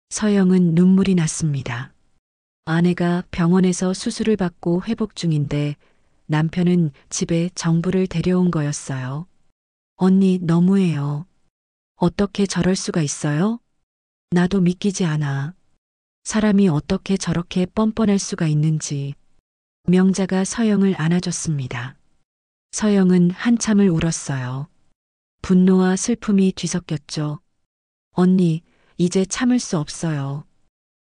서영은 눈물이 났습니다. 아내가 병원에서 수술을 받고 회복 중인데 남편은 집에 정부를 데려온 거였어요. 언니 너무해요. 어떻게 저럴 수가 있어요? 나도 믿기지 않아. 사람이 어떻게 저렇게 뻔뻔할 수가 있는지. 명자가 서영을 안아줬습니다. 서영은 한참을 울었어요. 분노와 슬픔이 뒤섞였죠. 언니, 이제 참을 수 없어요.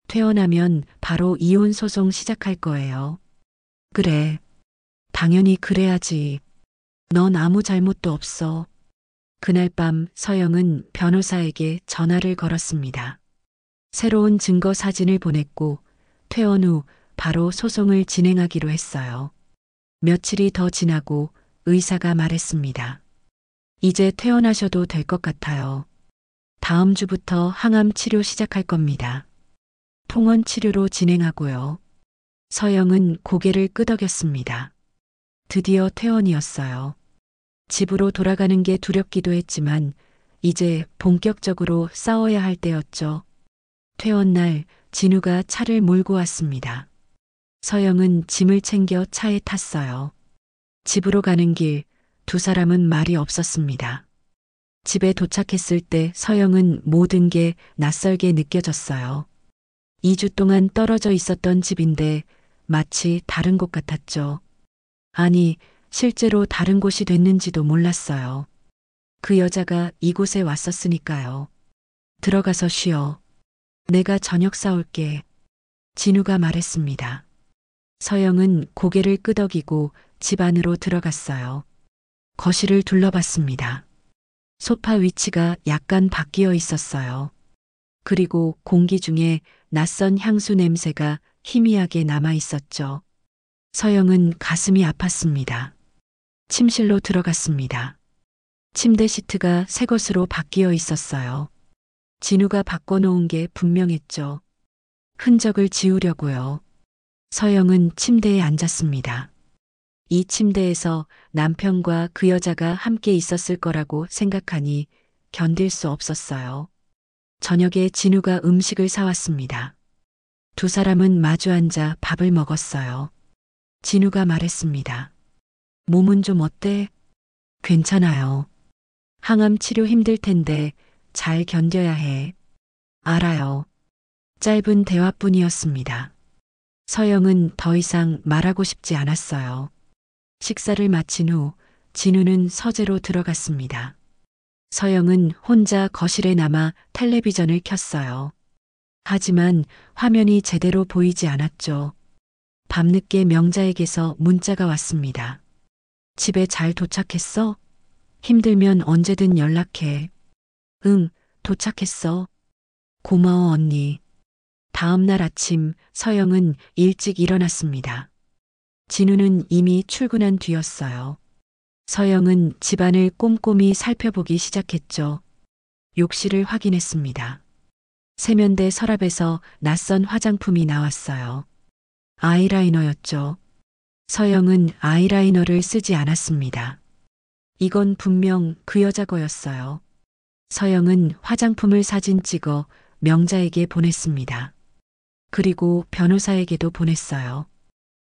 퇴원하면 바로 이혼 소송 시작할 거예요. 그래. 당연히 그래야지. 넌 아무 잘못도 없어. 그날 밤 서영은 변호사에게 전화를 걸었습니다. 새로운 증거 사진을 보냈고 퇴원 후 바로 소송을 진행하기로 했어요. 며칠이 더 지나고 의사가 말했습니다. 이제 퇴원하셔도 될 것 같아요. 다음 주부터 항암 치료 시작할 겁니다. 통원 치료로 진행하고요. 서영은 고개를 끄덕였습니다. 드디어 퇴원이었어요. 집으로 돌아가는 게 두렵기도 했지만 이제 본격적으로 싸워야 할 때였죠. 퇴원 날 진우가 차를 몰고 왔습니다. 서영은 짐을 챙겨 차에 탔어요. 집으로 가는 길 2 사람은 말이 없었습니다. 집에 도착했을 때 서영은 모든 게 낯설게 느껴졌어요. 2주 동안 떨어져 있었던 집인데 마치 다른 곳 같았죠. 아니, 실제로 다른 곳이 됐는지도 몰랐어요. 그 여자가 이곳에 왔었으니까요. 들어가서 쉬어. 내가 저녁 사올게. 진우가 말했습니다. 서영은 고개를 끄덕이고 집 안으로 들어갔어요. 거실을 둘러봤습니다. 소파 위치가 약간 바뀌어 있었어요. 그리고 공기 중에 낯선 향수 냄새가 희미하게 남아 있었죠. 서영은 가슴이 아팠습니다. 침실로 들어갔습니다. 침대 시트가 새 것으로 바뀌어 있었어요. 진우가 바꿔놓은 게 분명했죠. 흔적을 지우려고요. 서영은 침대에 앉았습니다. 이 침대에서 남편과 그 여자가 함께 있었을 거라고 생각하니 견딜 수 없었어요. 저녁에 진우가 음식을 사왔습니다. 두 사람은 마주 앉아 밥을 먹었어요. 진우가 말했습니다. 몸은 좀 어때? 괜찮아요. 항암 치료 힘들 텐데 잘 견뎌야 해. 알아요. 짧은 대화뿐이었습니다. 서영은 더 이상 말하고 싶지 않았어요. 식사를 마친 후 진우는 서재로 들어갔습니다. 서영은 혼자 거실에 남아 텔레비전을 켰어요. 하지만 화면이 제대로 보이지 않았죠. 밤늦게 명자에게서 문자가 왔습니다. 집에 잘 도착했어? 힘들면 언제든 연락해. 응, 도착했어. 고마워, 언니. 다음 날 아침 서영은 일찍 일어났습니다. 진우는 이미 출근한 뒤였어요. 서영은 집안을 꼼꼼히 살펴보기 시작했죠. 욕실을 확인했습니다. 세면대 서랍에서 낯선 화장품이 나왔어요. 아이라이너였죠. 서영은 아이라이너를 쓰지 않았습니다. 이건 분명 그 여자 거였어요. 서영은 화장품을 사진 찍어 명자에게 보냈습니다. 그리고 변호사에게도 보냈어요.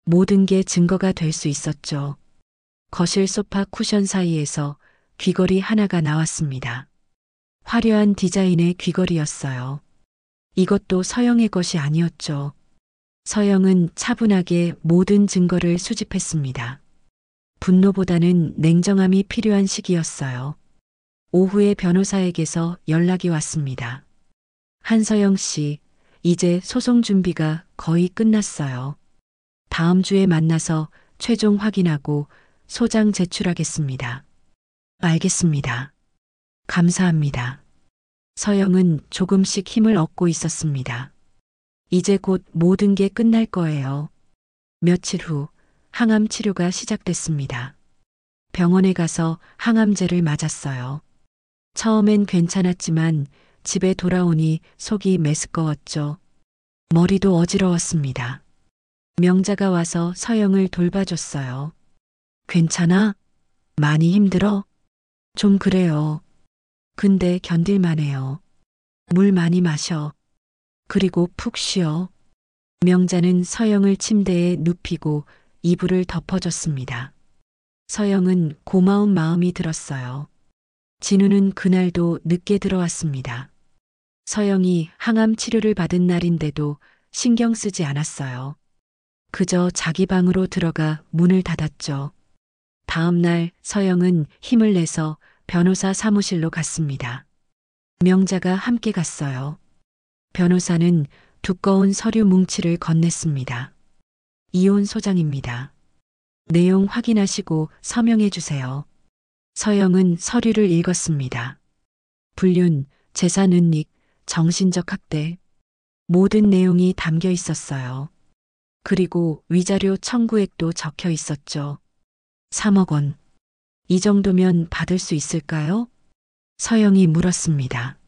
모든 게 증거가 될 수 있었죠. 거실 소파 쿠션 사이에서 귀걸이 하나가 나왔습니다. 화려한 디자인의 귀걸이였어요. 이것도 서영의 것이 아니었죠. 서영은 차분하게 모든 증거를 수집했습니다. 분노보다는 냉정함이 필요한 시기였어요. 오후에 변호사에게서 연락이 왔습니다. 한서영 씨, 이제 소송 준비가 거의 끝났어요. 다음 주에 만나서 최종 확인하고 소장 제출하겠습니다. 알겠습니다. 감사합니다. 서영은 조금씩 힘을 얻고 있었습니다. 이제 곧 모든 게 끝날 거예요. 며칠 후 항암 치료가 시작됐습니다. 병원에 가서 항암제를 맞았어요. 처음엔 괜찮았지만 집에 돌아오니 속이 메스꺼웠죠. 머리도 어지러웠습니다. 명자가 와서 서영을 돌봐줬어요. 괜찮아? 많이 힘들어? 좀 그래요. 근데 견딜만해요. 물 많이 마셔. 그리고 푹 쉬어. 명자는 서영을 침대에 눕히고 이불을 덮어줬습니다. 서영은 고마운 마음이 들었어요. 진우는 그날도 늦게 들어왔습니다. 서영이 항암 치료를 받은 날인데도 신경 쓰지 않았어요. 그저 자기 방으로 들어가 문을 닫았죠. 다음 날 서영은 힘을 내서 변호사 사무실로 갔습니다. 명자가 함께 갔어요. 변호사는 두꺼운 서류 뭉치를 건넸습니다. 이혼 소장입니다. 내용 확인하시고 서명해 주세요. 서영은 서류를 읽었습니다. 불륜, 재산 은닉, 정신적 학대. 모든 내용이 담겨 있었어요. 그리고 위자료 청구액도 적혀 있었죠. 3억 원. 이 정도면 받을 수 있을까요? 서영이 물었습니다.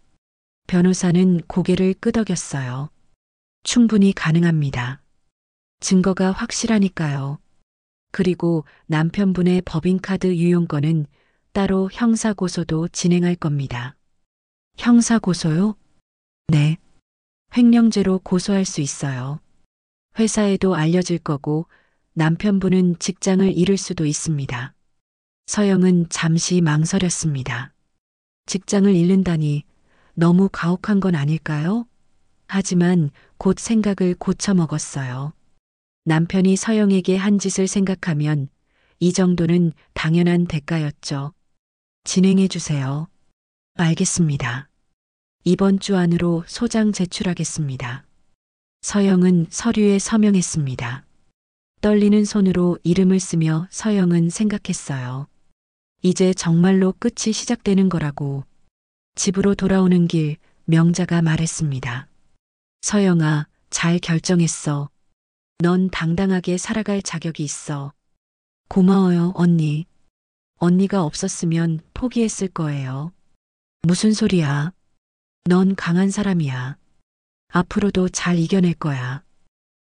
변호사는 고개를 끄덕였어요. 충분히 가능합니다. 증거가 확실하니까요. 그리고 남편분의 법인카드 유용권은 따로 형사고소도 진행할 겁니다. 형사고소요? 네. 횡령죄로 고소할 수 있어요. 회사에도 알려질 거고 남편분은 직장을 잃을 수도 있습니다. 서영은 잠시 망설였습니다. 직장을 잃는다니 너무 가혹한 건 아닐까요? 하지만 곧 생각을 고쳐먹었어요. 남편이 서영에게 한 짓을 생각하면 이 정도는 당연한 대가였죠. 진행해 주세요. 알겠습니다. 이번 주 안으로 소장 제출하겠습니다. 서영은 서류에 서명했습니다. 떨리는 손으로 이름을 쓰며 서영은 생각했어요. 이제 정말로 끝이 시작되는 거라고. 집으로 돌아오는 길 명자가 말했습니다. 서영아, 잘 결정했어. 넌 당당하게 살아갈 자격이 있어. 고마워요, 언니. 언니가 없었으면 포기했을 거예요. 무슨 소리야? 넌 강한 사람이야. 앞으로도 잘 이겨낼 거야.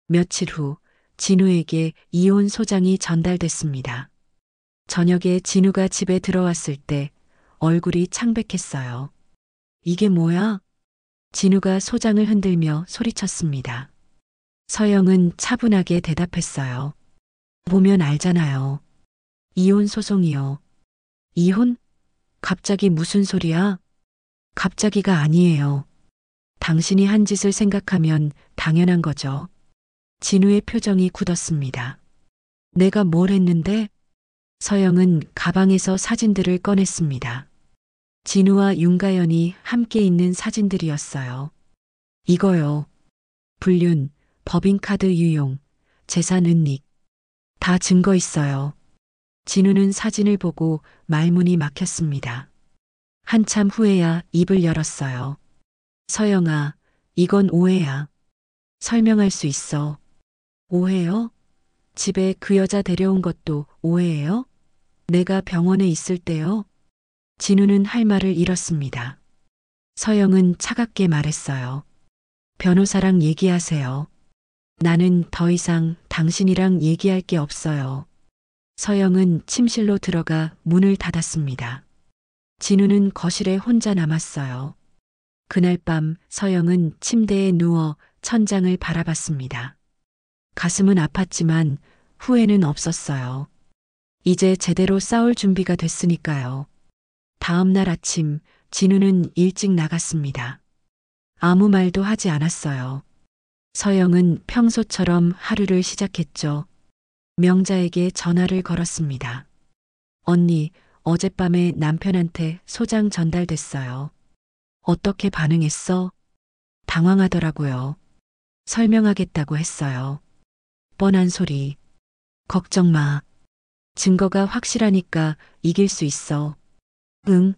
며칠 후 진우에게 이혼 소장이 전달됐습니다. 저녁에 진우가 집에 들어왔을 때 얼굴이 창백했어요. 이게 뭐야? 진우가 소장을 흔들며 소리쳤습니다. 서영은 차분하게 대답했어요. 보면 알잖아요. 이혼 소송이요. 이혼? 갑자기 무슨 소리야? 갑자기가 아니에요. 당신이 한 짓을 생각하면 당연한 거죠. 진우의 표정이 굳었습니다. 내가 뭘 했는데? 서영은 가방에서 사진들을 꺼냈습니다. 진우와 윤가연이 함께 있는 사진들이었어요. 이거요. 불륜, 법인카드 유용, 재산 은닉. 다 증거 있어요. 진우는 사진을 보고 말문이 막혔습니다. 한참 후에야 입을 열었어요. 서영아, 이건 오해야. 설명할 수 있어. 오해요? 집에 그 여자 데려온 것도 오해예요? 내가 병원에 있을 때요? 진우는 할 말을 잃었습니다. 서영은 차갑게 말했어요. 변호사랑 얘기하세요. 나는 더 이상 당신이랑 얘기할 게 없어요. 서영은 침실로 들어가 문을 닫았습니다. 진우는 거실에 혼자 남았어요. 그날 밤 서영은 침대에 누워 천장을 바라봤습니다. 가슴은 아팠지만 후회는 없었어요. 이제 제대로 싸울 준비가 됐으니까요. 다음 날 아침 진우는 일찍 나갔습니다. 아무 말도 하지 않았어요. 서영은 평소처럼 하루를 시작했죠. 명자에게 전화를 걸었습니다. 언니, 어젯밤에 남편한테 소장 전달됐어요. 어떻게 반응했어? 당황하더라고요. 설명하겠다고 했어요. 뻔한 소리. 걱정 마. 증거가 확실하니까 이길 수 있어. 응.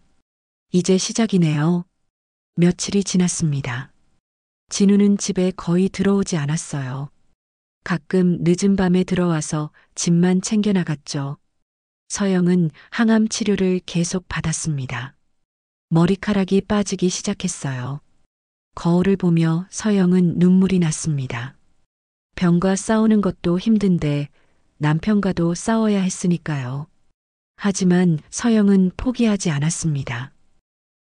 이제 시작이네요. 며칠이 지났습니다. 진우는 집에 거의 들어오지 않았어요. 가끔 늦은 밤에 들어와서 집만 챙겨나갔죠. 서영은 항암 치료를 계속 받았습니다. 머리카락이 빠지기 시작했어요. 거울을 보며 서영은 눈물이 났습니다. 병과 싸우는 것도 힘든데 남편과도 싸워야 했으니까요. 하지만 서영은 포기하지 않았습니다.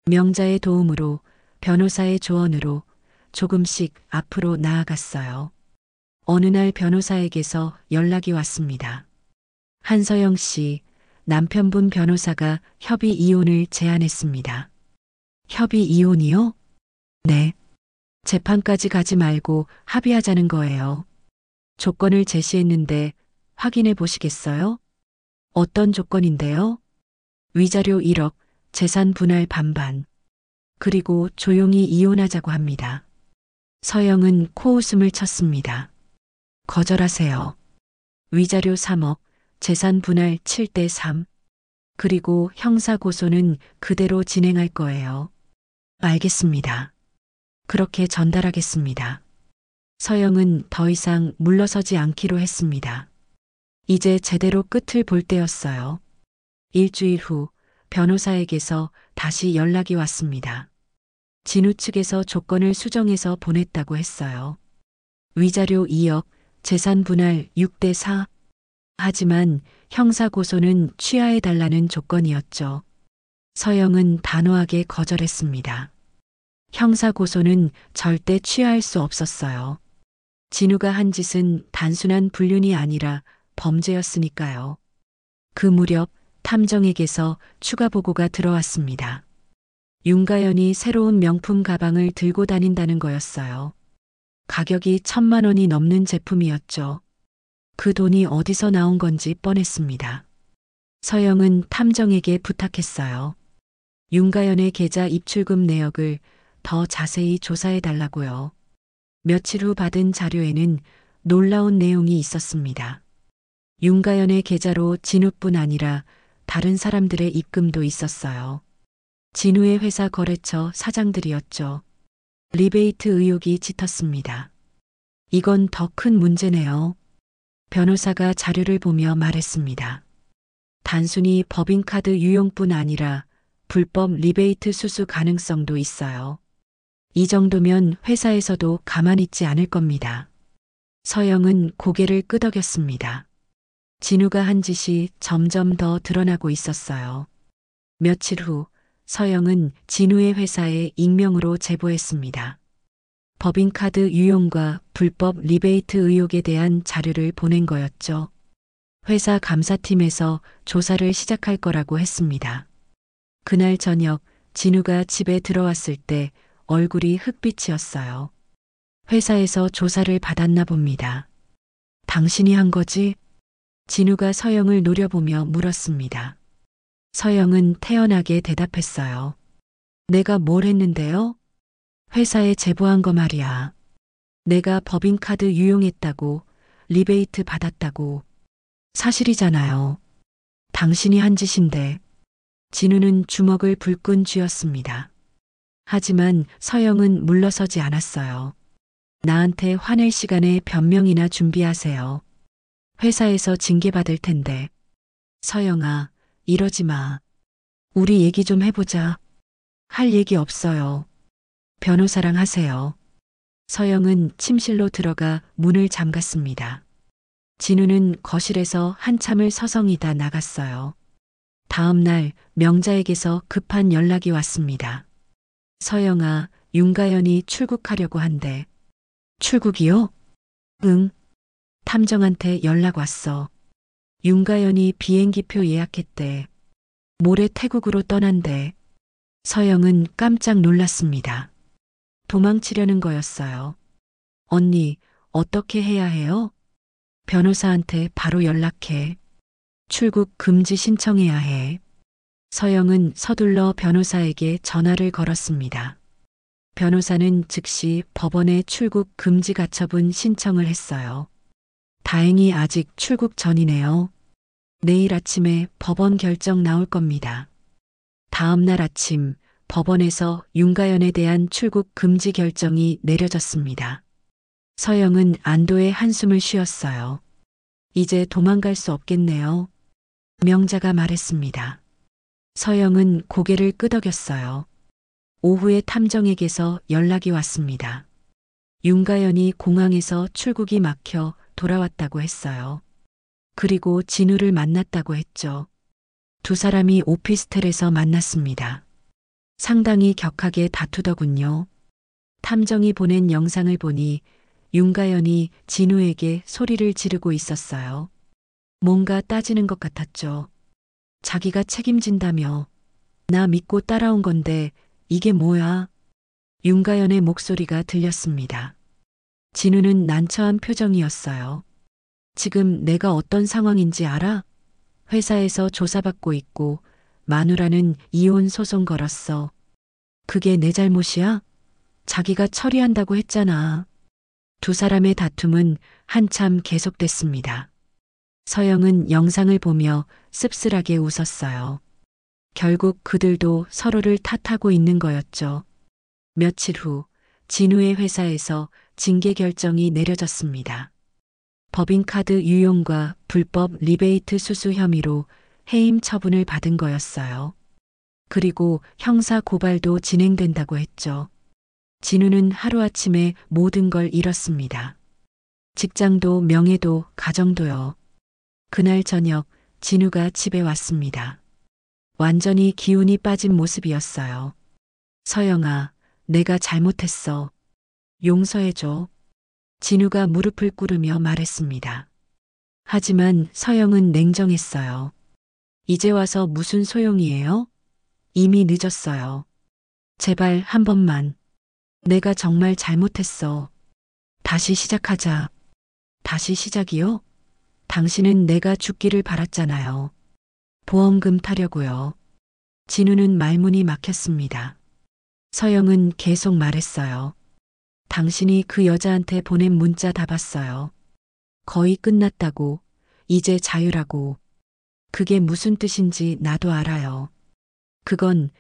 명자의 도움으로, 변호사의 조언으로 조금씩 앞으로 나아갔어요. 어느 날 변호사에게서 연락이 왔습니다. 한서영 씨, 남편분 변호사가 협의 이혼을 제안했습니다. 협의 이혼이요? 네. 재판까지 가지 말고 합의하자는 거예요. 조건을 제시했는데 확인해 보시겠어요? 어떤 조건인데요? 위자료 1억, 재산 분할 반반. 그리고 조용히 이혼하자고 합니다. 서영은 코웃음을 쳤습니다. 거절하세요. 위자료 3억, 재산 분할 7대 3. 그리고 형사 고소는 그대로 진행할 거예요. 알겠습니다. 그렇게 전달하겠습니다. 서영은 더 이상 물러서지 않기로 했습니다. 이제 제대로 끝을 볼 때였어요. 일주일 후 변호사에게서 다시 연락이 왔습니다. 진우 측에서 조건을 수정해서 보냈다고 했어요. 위자료 2억, 재산 분할 6대 4. 하지만 형사 고소는 취하해달라는 조건이었죠. 서영은 단호하게 거절했습니다. 형사 고소는 절대 취하할 수 없었어요. 진우가 한 짓은 단순한 불륜이 아니라 범죄였으니까요. 그 무렵 탐정에게서 추가 보고가 들어왔습니다. 윤가연이 새로운 명품 가방을 들고 다닌다는 거였어요. 가격이 1,000만 원이 넘는 제품이었죠. 그 돈이 어디서 나온 건지 뻔했습니다. 서영은 탐정에게 부탁했어요. 윤가연의 계좌 입출금 내역을 더 자세히 조사해 달라고요. 며칠 후 받은 자료에는 놀라운 내용이 있었습니다. 윤가연의 계좌로 진우뿐 아니라 다른 사람들의 입금도 있었어요. 진우의 회사 거래처 사장들이었죠. 리베이트 의혹이 짙었습니다. 이건 더 큰 문제네요. 변호사가 자료를 보며 말했습니다. 단순히 법인카드 유용뿐 아니라 불법 리베이트 수수 가능성도 있어요. 이 정도면 회사에서도 가만히 있지 않을 겁니다. 서영은 고개를 끄덕였습니다. 진우가 한 짓이 점점 더 드러나고 있었어요. 며칠 후 서영은 진우의 회사에 익명으로 제보했습니다. 법인카드 유용과 불법 리베이트 의혹에 대한 자료를 보낸 거였죠. 회사 감사팀에서 조사를 시작할 거라고 했습니다. 그날 저녁 진우가 집에 들어왔을 때 얼굴이 흑빛이었어요. 회사에서 조사를 받았나 봅니다. 당신이 한 거지? 진우가 서영을 노려보며 물었습니다. 서영은 태연하게 대답했어요. 내가 뭘 했는데요? 회사에 제보한 거 말이야. 내가 법인카드 유용했다고, 리베이트 받았다고. 사실이잖아요. 당신이 한 짓인데. 진우는 주먹을 불끈 쥐었습니다. 하지만 서영은 물러서지 않았어요. 나한테 화낼 시간에 변명이나 준비하세요. 회사에서 징계받을 텐데. 서영아, 이러지 마. 우리 얘기 좀 해보자. 할 얘기 없어요. 변호사랑 하세요. 서영은 침실로 들어가 문을 잠갔습니다. 진우는 거실에서 한참을 서성이다 나갔어요. 다음 날 명자에게서 급한 연락이 왔습니다. 서영아, 윤가연이 출국하려고 한대. 출국이요? 응. 탐정한테 연락 왔어. 윤가연이 비행기표 예약했대. 모레 태국으로 떠난대. 서영은 깜짝 놀랐습니다. 도망치려는 거였어요. 언니, 어떻게 해야 해요? 변호사한테 바로 연락해. 출국 금지 신청해야 해. 서영은 서둘러 변호사에게 전화를 걸었습니다. 변호사는 즉시 법원에 출국 금지 가처분 신청을 했어요. 다행히 아직 출국 전이네요. 내일 아침에 법원 결정 나올 겁니다. 다음 날 아침 법원에서 윤가연에 대한 출국 금지 결정이 내려졌습니다. 서영은 안도의 한숨을 쉬었어요. 이제 도망갈 수 없겠네요. 명자가 말했습니다. 서영은 고개를 끄덕였어요. 오후에 탐정에게서 연락이 왔습니다. 윤가연이 공항에서 출국이 막혀 돌아왔다고 했어요. 그리고 진우를 만났다고 했죠. 두 사람이 오피스텔에서 만났습니다. 상당히 격하게 다투더군요. 탐정이 보낸 영상을 보니 윤가연이 진우에게 소리를 지르고 있었어요. 뭔가 따지는 것 같았죠. 자기가 책임진다며. 나 믿고 따라온 건데 이게 뭐야? 윤가연의 목소리가 들렸습니다. 진우는 난처한 표정이었어요. 지금 내가 어떤 상황인지 알아? 회사에서 조사받고 있고 마누라는 이혼 소송 걸었어. 그게 내 잘못이야? 자기가 처리한다고 했잖아. 두 사람의 다툼은 한참 계속됐습니다. 서영은 영상을 보며 씁쓸하게 웃었어요. 결국 그들도 서로를 탓하고 있는 거였죠. 며칠 후 진우의 회사에서 징계 결정이 내려졌습니다. 법인카드 유용과 불법 리베이트 수수 혐의로 해임 처분을 받은 거였어요. 그리고 형사 고발도 진행된다고 했죠. 진우는 하루아침에 모든 걸 잃었습니다. 직장도 명예도 가정도요. 그날 저녁 진우가 집에 왔습니다. 완전히 기운이 빠진 모습이었어요. 서영아, 내가 잘못했어. 용서해줘. 진우가 무릎을 꿇으며 말했습니다. 하지만 서영은 냉정했어요. 이제 와서 무슨 소용이에요? 이미 늦었어요. 제발 한 번만. 내가 정말 잘못했어. 다시 시작하자. 다시 시작이요? 당신은 내가 죽기를 바랐잖아요. 보험금 타려고요. 진우는 말문이 막혔습니다. 서영은 계속 말했어요. 당신이 그 여자한테 보낸 문자 다 봤어요. 거의 끝났다고, 이제 자유라고. 그게 무슨 뜻인지 나도 알아요. 그건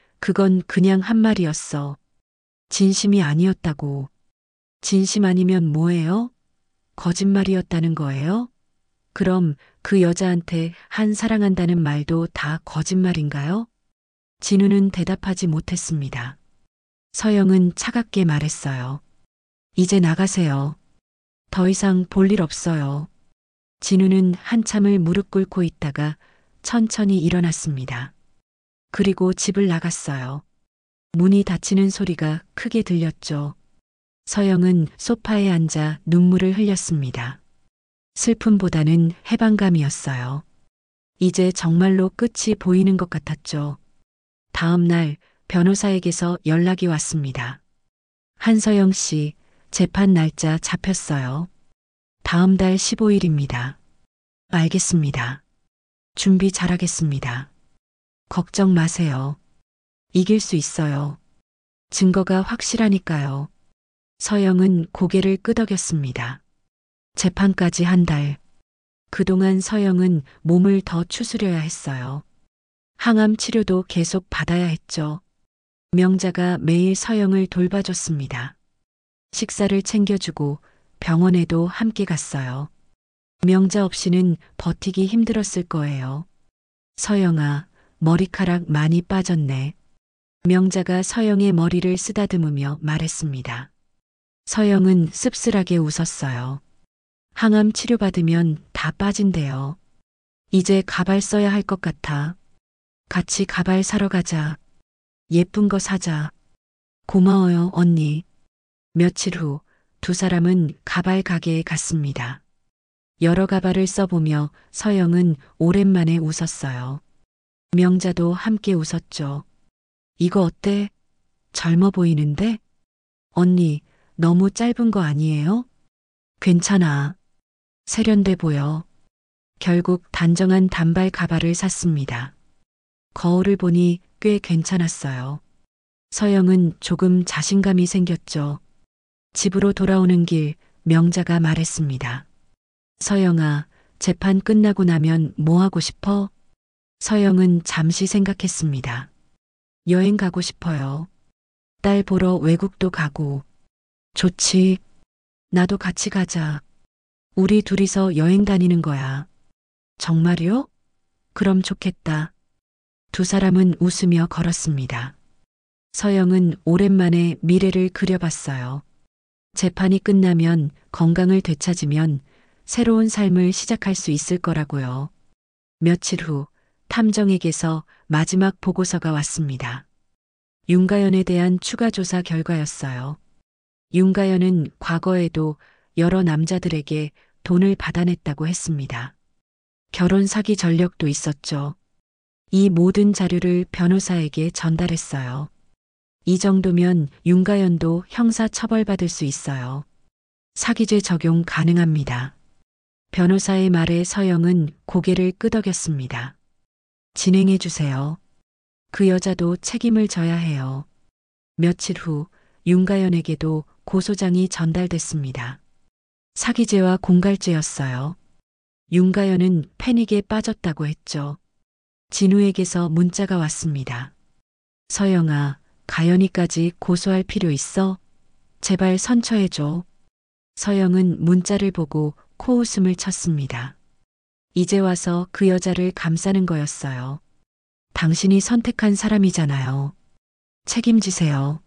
그냥 한 말이었어. 진심이 아니었다고. 진심 아니면 뭐예요? 거짓말이었다는 거예요? 그럼 그 여자한테 한 사랑한다는 말도 다 거짓말인가요? 진우는 대답하지 못했습니다. 서영은 차갑게 말했어요. 이제 나가세요. 더 이상 볼 일 없어요. 진우는 한참을 무릎 꿇고 있다가 천천히 일어났습니다. 그리고 집을 나갔어요. 문이 닫히는 소리가 크게 들렸죠. 서영은 소파에 앉아 눈물을 흘렸습니다. 슬픔보다는 해방감이었어요. 이제 정말로 끝이 보이는 것 같았죠. 다음 날 변호사에게서 연락이 왔습니다. 한서영 씨, 재판 날짜 잡혔어요. 다음 달 15일입니다. 알겠습니다. 준비 잘하겠습니다. 걱정 마세요. 이길 수 있어요. 증거가 확실하니까요. 서영은 고개를 끄덕였습니다. 재판까지 한 달. 그동안 서영은 몸을 더 추스려야 했어요. 항암 치료도 계속 받아야 했죠. 명자가 매일 서영을 돌봐줬습니다. 식사를 챙겨주고 병원에도 함께 갔어요. 명자 없이는 버티기 힘들었을 거예요. 서영아, 머리카락 많이 빠졌네. 명자가 서영의 머리를 쓰다듬으며 말했습니다. 서영은 씁쓸하게 웃었어요. 항암 치료받으면 다 빠진대요. 이제 가발 써야 할 것 같아. 같이 가발 사러 가자. 예쁜 거 사자. 고마워요, 언니. 며칠 후 두 사람은 가발 가게에 갔습니다. 여러 가발을 써보며 서영은 오랜만에 웃었어요. 명자도 함께 웃었죠. 이거 어때? 젊어 보이는데? 언니, 너무 짧은 거 아니에요? 괜찮아. 세련돼 보여. 결국 단정한 단발 가발을 샀습니다. 거울을 보니 꽤 괜찮았어요. 서영은 조금 자신감이 생겼죠. 집으로 돌아오는 길 명자가 말했습니다. 서영아, 재판 끝나고 나면 뭐 하고 싶어? 서영은 잠시 생각했습니다. 여행 가고 싶어요. 딸 보러 외국도 가고. 좋지. 나도 같이 가자. 우리 둘이서 여행 다니는 거야. 정말요? 그럼 좋겠다. 두 사람은 웃으며 걸었습니다. 서영은 오랜만에 미래를 그려봤어요. 재판이 끝나면 건강을 되찾으면 새로운 삶을 시작할 수 있을 거라고요. 며칠 후 탐정에게서 마지막 보고서가 왔습니다. 윤가연에 대한 추가 조사 결과였어요. 윤가연은 과거에도 여러 남자들에게 돈을 받아냈다고 했습니다. 결혼 사기 전력도 있었죠. 이 모든 자료를 변호사에게 전달했어요. 이 정도면 윤가연도 형사 처벌받을 수 있어요. 사기죄 적용 가능합니다. 변호사의 말에 서영은 고개를 끄덕였습니다. 진행해 주세요. 그 여자도 책임을 져야 해요. 며칠 후 윤가연에게도 고소장이 전달됐습니다. 사기죄와 공갈죄였어요. 윤가연은 패닉에 빠졌다고 했죠. 진우에게서 문자가 왔습니다. 서영아, 가연이까지 고소할 필요 있어? 제발 선처해줘. 서영은 문자를 보고 코웃음을 쳤습니다. 이제 와서 그 여자를 감싸는 거였어요. 당신이 선택한 사람이잖아요. 책임지세요.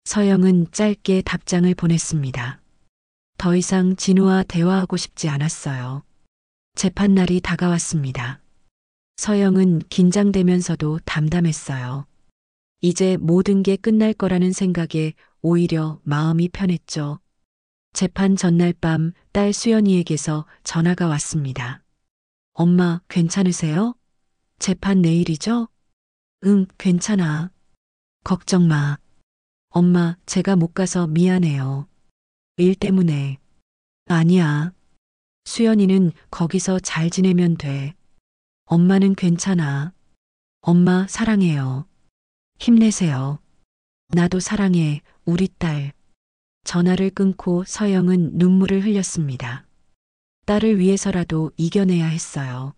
서영은 짧게 답장을 보냈습니다. 더 이상 진우와 대화하고 싶지 않았어요. 재판날이 다가왔습니다. 서영은 긴장되면서도 담담했어요. 이제 모든 게 끝날 거라는 생각에 오히려 마음이 편했죠. 재판 전날 밤 딸 수연이에게서 전화가 왔습니다. 엄마, 괜찮으세요? 재판 내일이죠? 응, 괜찮아. 걱정 마. 엄마, 제가 못 가서 미안해요. 일 때문에. 아니야. 수연이는 거기서 잘 지내면 돼. 엄마는 괜찮아. 엄마 사랑해요. 힘내세요. 나도 사랑해, 우리 딸. 전화를 끊고 서영은 눈물을 흘렸습니다. 딸을 위해서라도 이겨내야 했어요.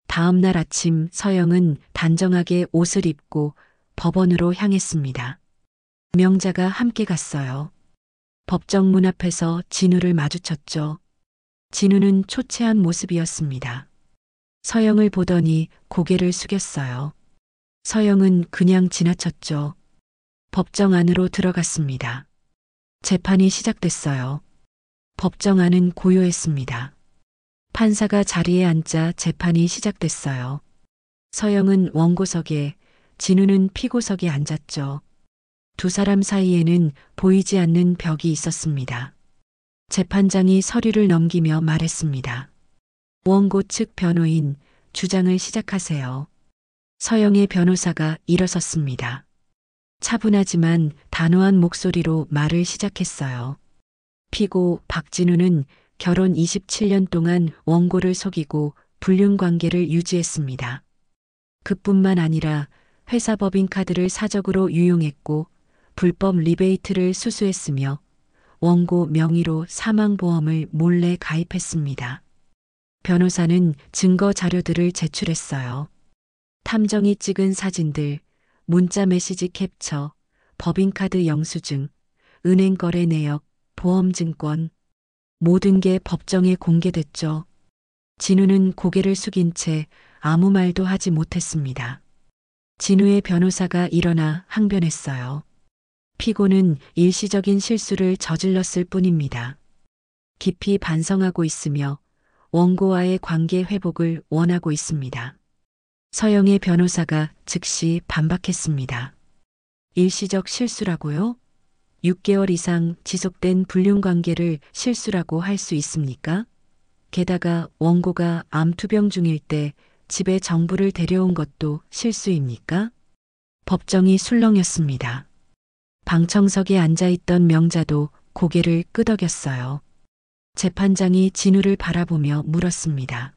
다음 날 아침 서영은 단정하게 옷을 입고 법원으로 향했습니다. 명자가 함께 갔어요. 법정 문 앞에서 진우를 마주쳤죠. 진우는 초췌한 모습이었습니다. 서영을 보더니 고개를 숙였어요. 서영은 그냥 지나쳤죠. 법정 안으로 들어갔습니다. 재판이 시작됐어요. 법정 안은 고요했습니다. 판사가 자리에 앉자 재판이 시작됐어요. 서영은 원고석에, 진우는 피고석에 앉았죠. 두 사람 사이에는 보이지 않는 벽이 있었습니다. 재판장이 서류를 넘기며 말했습니다. 원고 측 변호인, 주장을 시작하세요. 서영의 변호사가 일어섰습니다. 차분하지만 단호한 목소리로 말을 시작했어요. 피고 박진우는 결혼 27년 동안 원고를 속이고 불륜관계를 유지했습니다. 그뿐만 아니라 회사 법인카드를 사적으로 유용했고 불법 리베이트를 수수했으며 원고 명의로 사망보험을 몰래 가입했습니다. 변호사는 증거 자료들을 제출했어요. 탐정이 찍은 사진들, 문자 메시지 캡처, 법인카드 영수증, 은행 거래 내역, 보험증권, 모든 게 법정에 공개됐죠. 진우는 고개를 숙인 채 아무 말도 하지 못했습니다. 진우의 변호사가 일어나 항변했어요. 피고는 일시적인 실수를 저질렀을 뿐입니다. 깊이 반성하고 있으며 원고와의 관계 회복을 원하고 있습니다. 서영의 변호사가 즉시 반박했습니다. 일시적 실수라고요? 6개월 이상 지속된 불륜관계를 실수라고 할 수 있습니까? 게다가 원고가 암투병 중일 때 집에 정부를 데려온 것도 실수입니까? 법정이 술렁였습니다. 방청석에 앉아있던 명자도 고개를 끄덕였어요. 재판장이 진우를 바라보며 물었습니다.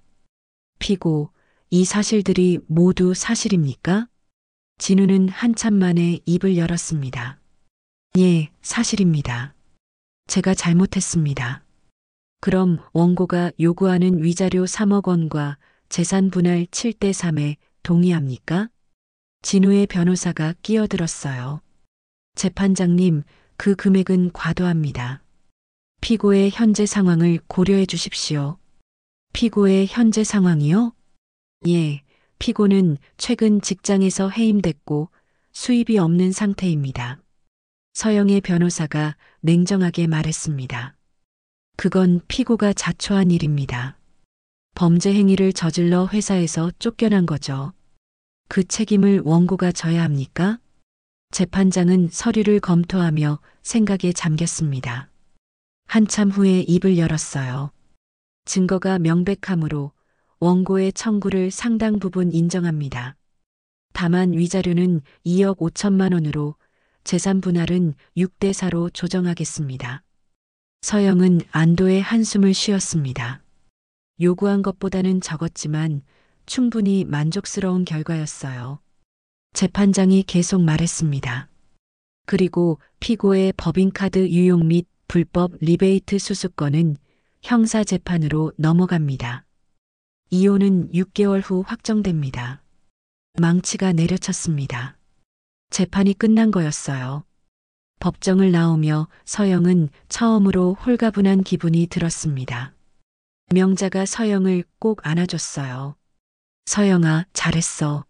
피고, 이 사실들이 모두 사실입니까? 진우는 한참 만에 입을 열었습니다. 예, 사실입니다. 제가 잘못했습니다. 그럼 원고가 요구하는 위자료 3억 원과 재산 분할 7대 3에 동의합니까? 진우의 변호사가 끼어들었어요. 재판장님, 그 금액은 과도합니다. 피고의 현재 상황을 고려해 주십시오. 피고의 현재 상황이요? 예, 피고는 최근 직장에서 해임됐고 수입이 없는 상태입니다. 서영의 변호사가 냉정하게 말했습니다. 그건 피고가 자초한 일입니다. 범죄 행위를 저질러 회사에서 쫓겨난 거죠. 그 책임을 원고가 져야 합니까? 재판장은 서류를 검토하며 생각에 잠겼습니다. 한참 후에 입을 열었어요. 증거가 명백하므로 원고의 청구를 상당 부분 인정합니다. 다만 위자료는 2억 5천만 원으로 재산 분할은 6대 4로 조정하겠습니다. 서영은 안도의 한숨을 쉬었습니다. 요구한 것보다는 적었지만 충분히 만족스러운 결과였어요. 재판장이 계속 말했습니다. 그리고 피고의 법인카드 유용 및 불법 리베이트 수수권은 형사재판으로 넘어갑니다. 이혼은 6개월 후 확정됩니다. 망치가 내려쳤습니다. 재판이 끝난 거였어요. 법정을 나오며 서영은 처음으로 홀가분한 기분이 들었습니다. 명자가 서영을 꼭 안아줬어요. 서영아, 잘했어.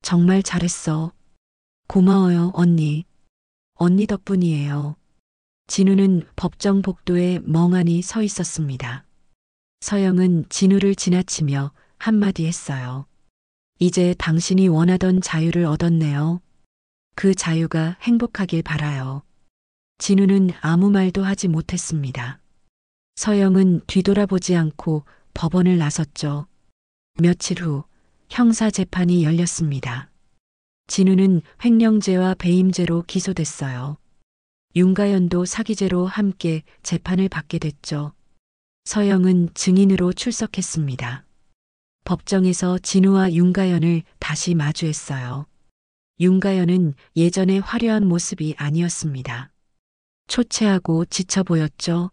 정말 잘했어. 고마워요, 언니. 언니 덕분이에요. 진우는 법정 복도에 멍하니 서 있었습니다. 서영은 진우를 지나치며 한마디 했어요. 이제 당신이 원하던 자유를 얻었네요. 그 자유가 행복하길 바라요. 진우는 아무 말도 하지 못했습니다. 서영은 뒤돌아보지 않고 법원을 나섰죠. 며칠 후 형사재판이 열렸습니다. 진우는 횡령죄와 배임죄로 기소됐어요. 윤가연도 사기죄로 함께 재판을 받게 됐죠. 서영은 증인으로 출석했습니다. 법정에서 진우와 윤가연을 다시 마주했어요. 윤가연은 예전의 화려한 모습이 아니었습니다. 초췌하고 지쳐 보였죠.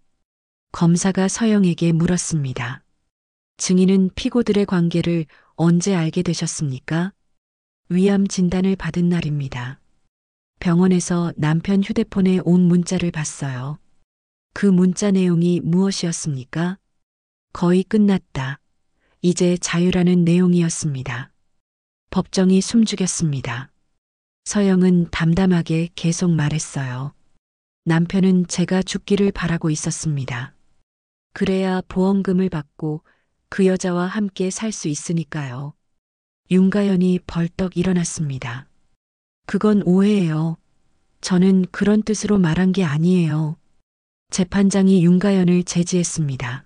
검사가 서영에게 물었습니다. 증인은 피고들의 관계를 언제 알게 되셨습니까? 위암 진단을 받은 날입니다. 병원에서 남편 휴대폰에 온 문자를 봤어요. 그 문자 내용이 무엇이었습니까? 거의 끝났다. 이제 자유라는 내용이었습니다. 법정이 숨죽였습니다. 서영은 담담하게 계속 말했어요. 남편은 제가 죽기를 바라고 있었습니다. 그래야 보험금을 받고 그 여자와 함께 살 수 있으니까요. 윤가연이 벌떡 일어났습니다. 그건 오해예요. 저는 그런 뜻으로 말한 게 아니에요. 재판장이 윤가연을 제지했습니다.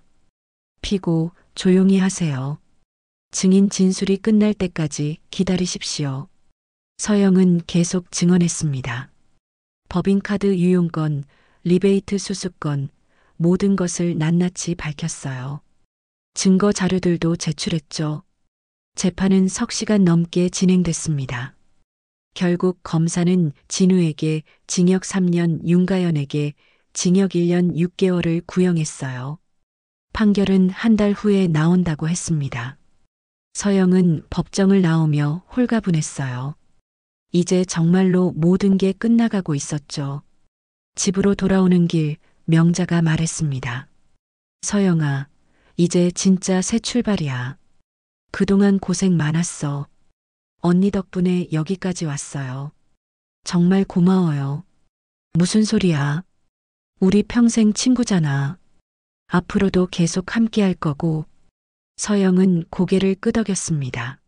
피고, 조용히 하세요. 증인 진술이 끝날 때까지 기다리십시오. 서영은 계속 증언했습니다. 법인카드 유용건, 리베이트 수수권, 모든 것을 낱낱이 밝혔어요. 증거 자료들도 제출했죠. 재판은 석 시간 넘게 진행됐습니다. 결국 검사는 진우에게 징역 3년, 윤가연에게 징역 1년 6개월을 구형했어요. 판결은 한 달 후에 나온다고 했습니다. 서영은 법정을 나오며 홀가분했어요. 이제 정말로 모든 게 끝나가고 있었죠. 집으로 돌아오는 길 명자가 말했습니다. 서영아, 이제 진짜 새 출발이야. 그동안 고생 많았어. 언니 덕분에 여기까지 왔어요. 정말 고마워요. 무슨 소리야? 우리 평생 친구잖아. 앞으로도 계속 함께 할 거고. 서영은 고개를 끄덕였습니다.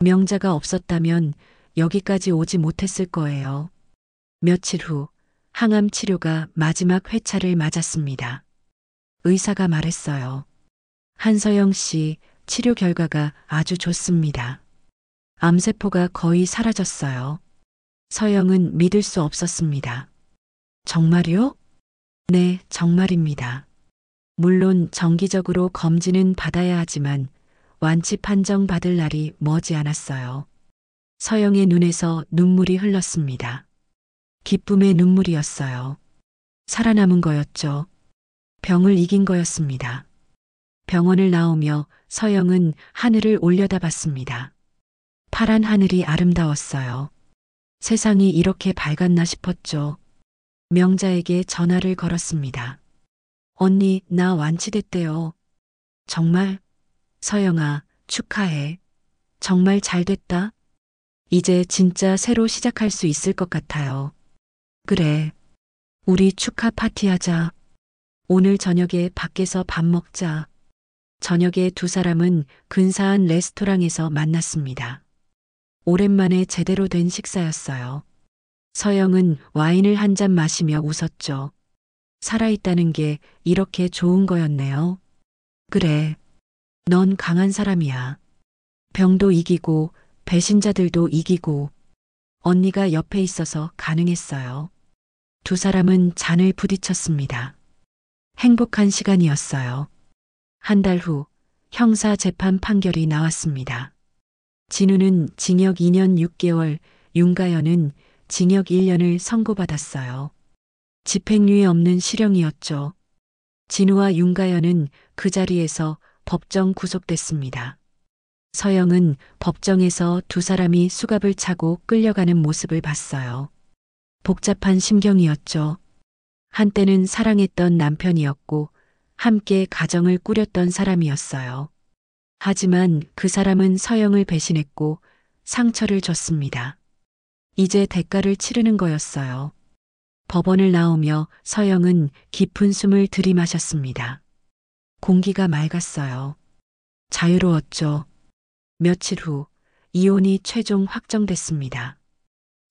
명자가 없었다면 여기까지 오지 못했을 거예요. 며칠 후 항암 치료가 마지막 회차를 맞았습니다. 의사가 말했어요. 한서영 씨 치료 결과가 아주 좋습니다. 암세포가 거의 사라졌어요. 서영은 믿을 수 없었습니다. 정말요? 네, 정말입니다. 물론 정기적으로 검진은 받아야 하지만 완치 판정 받을 날이 머지 않았어요. 서영의 눈에서 눈물이 흘렀습니다. 기쁨의 눈물이었어요. 살아남은 거였죠. 병을 이긴 거였습니다. 병원을 나오며 서영은 하늘을 올려다봤습니다. 파란 하늘이 아름다웠어요. 세상이 이렇게 밝았나 싶었죠. 명자에게 전화를 걸었습니다. 언니, 나 완치됐대요. 정말? 서영아, 축하해. 정말 잘 됐다. 이제 진짜 새로 시작할 수 있을 것 같아요. 그래. 우리 축하 파티하자. 오늘 저녁에 밖에서 밥 먹자. 저녁에 두 사람은 근사한 레스토랑에서 만났습니다. 오랜만에 제대로 된 식사였어요. 서영은 와인을 한 잔 마시며 웃었죠. 살아있다는 게 이렇게 좋은 거였네요. 그래. 넌 강한 사람이야. 병도 이기고 배신자들도 이기고 언니가 옆에 있어서 가능했어요. 두 사람은 잔을 부딪혔습니다. 행복한 시간이었어요. 한 달 후 형사 재판 판결이 나왔습니다. 진우는 징역 2년 6개월, 윤가연은 징역 1년을 선고받았어요. 집행유예 없는 실형이었죠. 진우와 윤가연은 그 자리에서 법정 구속됐습니다. 서영은 법정에서 두 사람이 수갑을 차고 끌려가는 모습을 봤어요. 복잡한 심경이었죠. 한때는 사랑했던 남편이었고 함께 가정을 꾸렸던 사람이었어요. 하지만 그 사람은 서영을 배신했고 상처를 줬습니다. 이제 대가를 치르는 거였어요. 법원을 나오며 서영은 깊은 숨을 들이마셨습니다. 공기가 맑았어요. 자유로웠죠. 며칠 후 이혼이 최종 확정됐습니다.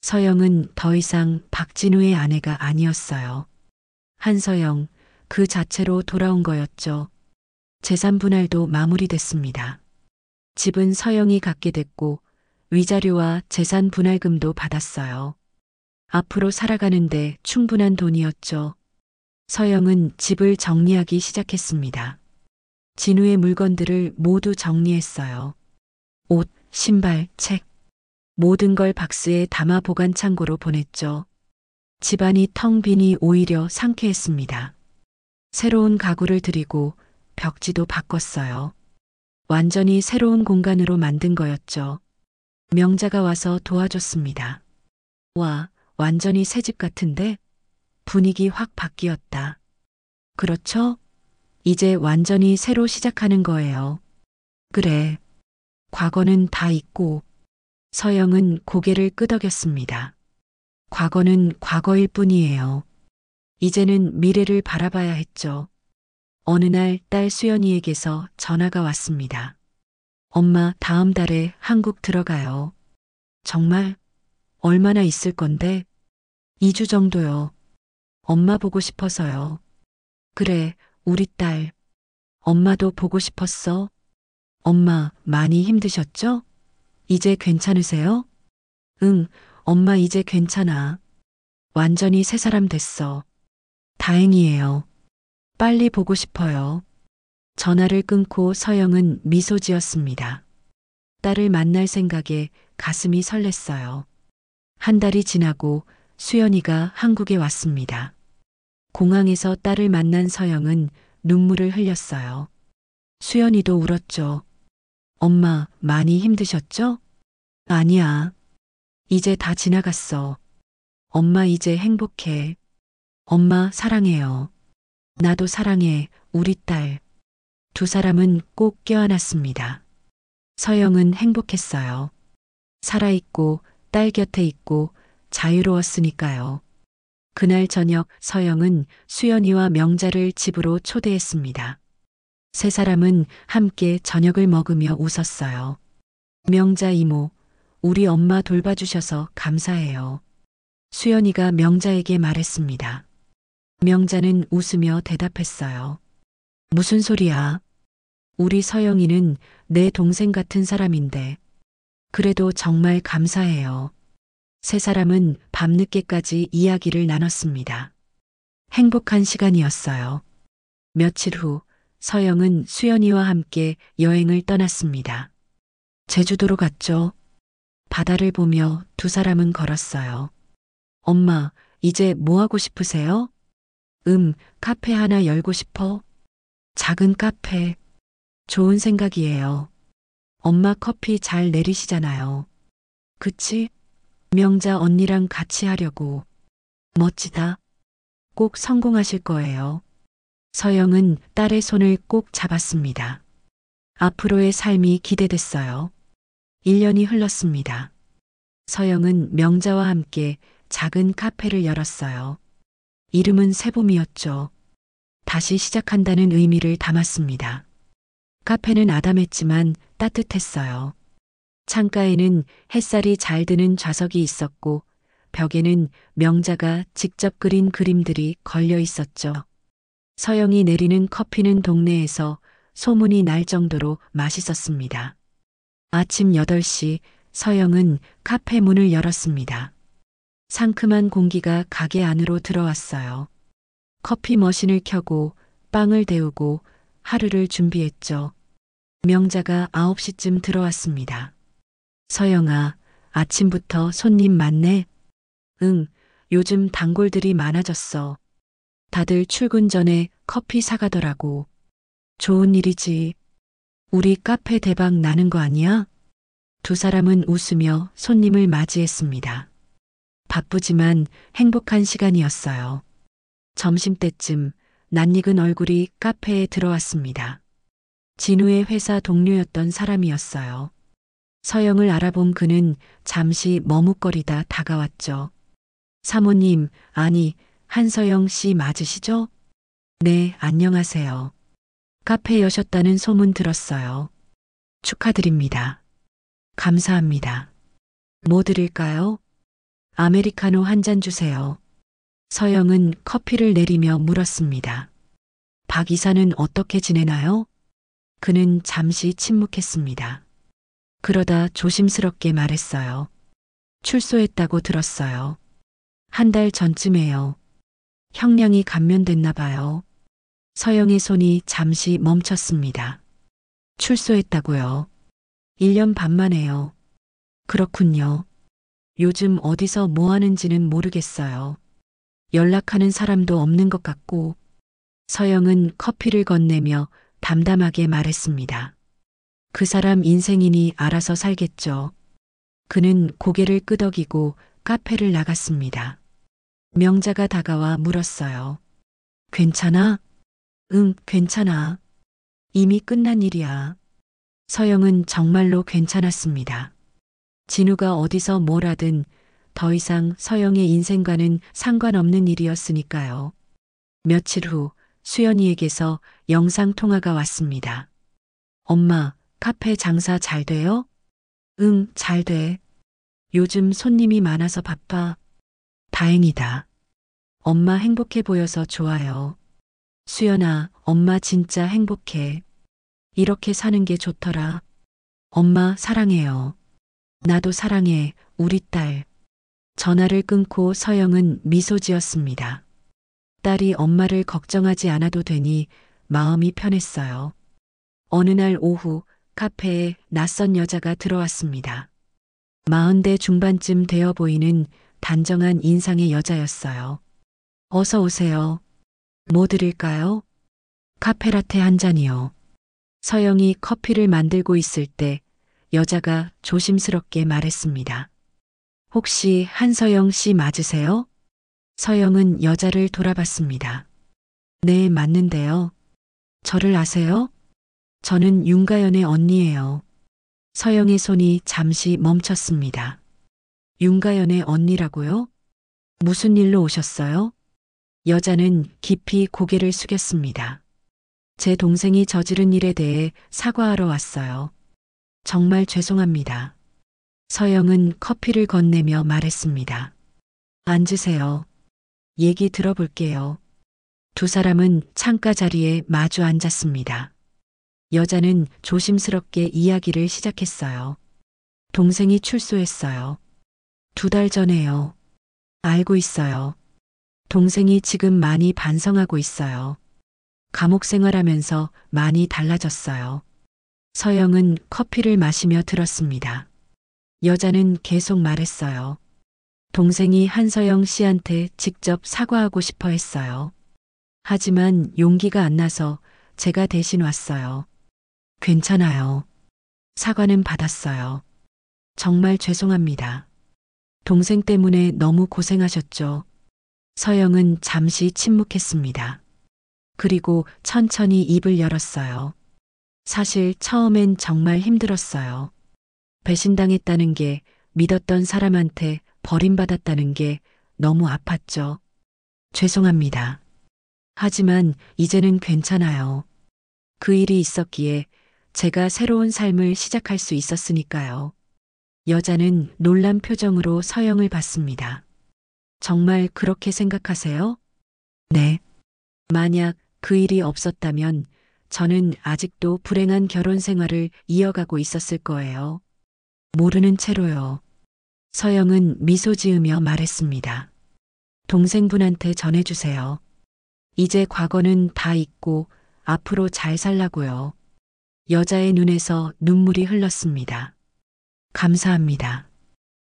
서영은 더 이상 박진우의 아내가 아니었어요. 한서영, 그 자체로 돌아온 거였죠. 재산 분할도 마무리됐습니다. 집은 서영이 갖게 됐고 위자료와 재산 분할금도 받았어요. 앞으로 살아가는데 충분한 돈이었죠. 서영은 집을 정리하기 시작했습니다. 진우의 물건들을 모두 정리했어요. 옷, 신발, 책. 모든 걸 박스에 담아 보관 창고로 보냈죠. 집안이 텅 비니 오히려 상쾌했습니다. 새로운 가구를 들이고 벽지도 바꿨어요. 완전히 새로운 공간으로 만든 거였죠. 명자가 와서 도와줬습니다. 와, 완전히 새 집 같은데? 분위기 확 바뀌었다. 그렇죠? 이제 완전히 새로 시작하는 거예요. 그래. 과거는 다 잊고. 서영은 고개를 끄덕였습니다. 과거는 과거일 뿐이에요. 이제는 미래를 바라봐야 했죠. 어느 날 딸 수연이에게서 전화가 왔습니다. 엄마, 다음 달에 한국 들어가요. 정말? 얼마나 있을 건데? 2주 정도요. 엄마 보고 싶어서요. 그래, 우리 딸. 엄마도 보고 싶었어. 엄마, 많이 힘드셨죠? 이제 괜찮으세요? 응, 엄마 이제 괜찮아. 완전히 새 사람 됐어. 다행이에요. 빨리 보고 싶어요. 전화를 끊고 서영은 미소 지었습니다. 딸을 만날 생각에 가슴이 설렜어요. 한 달이 지나고 수연이가 한국에 왔습니다. 공항에서 딸을 만난 서영은 눈물을 흘렸어요. 수연이도 울었죠. 엄마, 많이 힘드셨죠? 아니야. 이제 다 지나갔어. 엄마 이제 행복해. 엄마 사랑해요. 나도 사랑해, 우리 딸. 두 사람은 꼭 껴안았습니다. 서영은 행복했어요. 살아있고 딸 곁에 있고 자유로웠으니까요. 그날 저녁 서영은 수연이와 명자를 집으로 초대했습니다. 세 사람은 함께 저녁을 먹으며 웃었어요. 명자 이모, 우리 엄마 돌봐주셔서 감사해요. 수연이가 명자에게 말했습니다. 명자는 웃으며 대답했어요. 무슨 소리야? 우리 서영이는 내 동생 같은 사람인데. 그래도 정말 감사해요. 세 사람은 밤늦게까지 이야기를 나눴습니다. 행복한 시간이었어요. 며칠 후 서영은 수연이와 함께 여행을 떠났습니다. 제주도로 갔죠. 바다를 보며 두 사람은 걸었어요. 엄마, 이제 뭐 하고 싶으세요? 카페 하나 열고 싶어. 작은 카페. 좋은 생각이에요. 엄마 커피 잘 내리시잖아요. 그치? 명자 언니랑 같이 하려고. 멋지다. 꼭 성공하실 거예요. 서영은 딸의 손을 꼭 잡았습니다. 앞으로의 삶이 기대됐어요. 1년이 흘렀습니다. 서영은 명자와 함께 작은 카페를 열었어요. 이름은 새봄이었죠. 다시 시작한다는 의미를 담았습니다. 카페는 아담했지만 따뜻했어요. 창가에는 햇살이 잘 드는 좌석이 있었고 벽에는 명자가 직접 그린 그림들이 걸려 있었죠. 서영이 내리는 커피는 동네에서 소문이 날 정도로 맛있었습니다. 아침 8시 서영은 카페 문을 열었습니다. 상큼한 공기가 가게 안으로 들어왔어요. 커피 머신을 켜고 빵을 데우고 하루를 준비했죠. 명자가 9시쯤 들어왔습니다. 서영아, 아침부터 손님 많네? 응, 요즘 단골들이 많아졌어. 다들 출근 전에 커피 사가더라고. 좋은 일이지. 우리 카페 대박 나는 거 아니야? 두 사람은 웃으며 손님을 맞이했습니다. 바쁘지만 행복한 시간이었어요. 점심때쯤 낯익은 얼굴이 카페에 들어왔습니다. 진우의 회사 동료였던 사람이었어요. 서영을 알아본 그는 잠시 머뭇거리다 다가왔죠. 사모님, 아니, 한서영 씨 맞으시죠? 네, 안녕하세요. 카페 여셨다는 소문 들었어요. 축하드립니다. 감사합니다. 뭐 드릴까요? 아메리카노 한 잔 주세요. 서영은 커피를 내리며 물었습니다. 박 이사는 어떻게 지내나요? 그는 잠시 침묵했습니다. 그러다 조심스럽게 말했어요. 출소했다고 들었어요. 한 달 전쯤에요. 형량이 감면됐나 봐요. 서영의 손이 잠시 멈췄습니다. 출소했다고요? 1년 반 만에요. 그렇군요. 요즘 어디서 뭐 하는지는 모르겠어요. 연락하는 사람도 없는 것 같고. 서영은 커피를 건네며 담담하게 말했습니다. 그 사람 인생이니 알아서 살겠죠. 그는 고개를 끄덕이고 카페를 나갔습니다. 명자가 다가와 물었어요. 괜찮아? 응, 괜찮아. 이미 끝난 일이야. 서영은 정말로 괜찮았습니다. 진우가 어디서 뭘 하든 더 이상 서영의 인생과는 상관없는 일이었으니까요. 며칠 후 수연이에게서 영상통화가 왔습니다. 엄마, 카페 장사 잘 돼요? 응, 잘 돼. 요즘 손님이 많아서 바빠. 다행이다. 엄마 행복해 보여서 좋아요. 수연아, 엄마 진짜 행복해. 이렇게 사는 게 좋더라. 엄마 사랑해요. 나도 사랑해, 우리 딸. 전화를 끊고 서영은 미소 지었습니다. 딸이 엄마를 걱정하지 않아도 되니 마음이 편했어요. 어느 날 오후 카페에 낯선 여자가 들어왔습니다. 40대 중반쯤 되어 보이는 단정한 인상의 여자였어요. 어서 오세요. 뭐 드릴까요? 카페라테 한 잔이요. 서영이 커피를 만들고 있을 때 여자가 조심스럽게 말했습니다. 혹시 한서영 씨 맞으세요? 서영은 여자를 돌아봤습니다. 네, 맞는데요. 저를 아세요? 저는 윤가연의 언니예요. 서영의 손이 잠시 멈췄습니다. 윤가연의 언니라고요? 무슨 일로 오셨어요? 여자는 깊이 고개를 숙였습니다. 제 동생이 저지른 일에 대해 사과하러 왔어요. 정말 죄송합니다. 서영은 커피를 건네며 말했습니다. 앉으세요. 얘기 들어볼게요. 두 사람은 창가 자리에 마주 앉았습니다. 여자는 조심스럽게 이야기를 시작했어요. 동생이 출소했어요. 2달 전에요. 알고 있어요. 동생이 지금 많이 반성하고 있어요. 감옥 생활하면서 많이 달라졌어요. 서영은 커피를 마시며 들었습니다. 여자는 계속 말했어요. 동생이 한서영 씨한테 직접 사과하고 싶어 했어요. 하지만 용기가 안 나서 제가 대신 왔어요. 괜찮아요. 사과는 받았어요. 정말 죄송합니다. 동생 때문에 너무 고생하셨죠. 서영은 잠시 침묵했습니다. 그리고 천천히 입을 열었어요. 사실 처음엔 정말 힘들었어요. 배신당했다는 게, 믿었던 사람한테 버림받았다는 게 너무 아팠죠. 죄송합니다. 하지만 이제는 괜찮아요. 그 일이 있었기에 제가 새로운 삶을 시작할 수 있었으니까요. 여자는 놀란 표정으로 서영을 봤습니다. 정말 그렇게 생각하세요? 네. 만약 그 일이 없었다면 저는 아직도 불행한 결혼 생활을 이어가고 있었을 거예요. 모르는 채로요. 서영은 미소 지으며 말했습니다. 동생분한테 전해주세요. 이제 과거는 다 잊고 앞으로 잘 살라고요. 여자의 눈에서 눈물이 흘렀습니다. 감사합니다.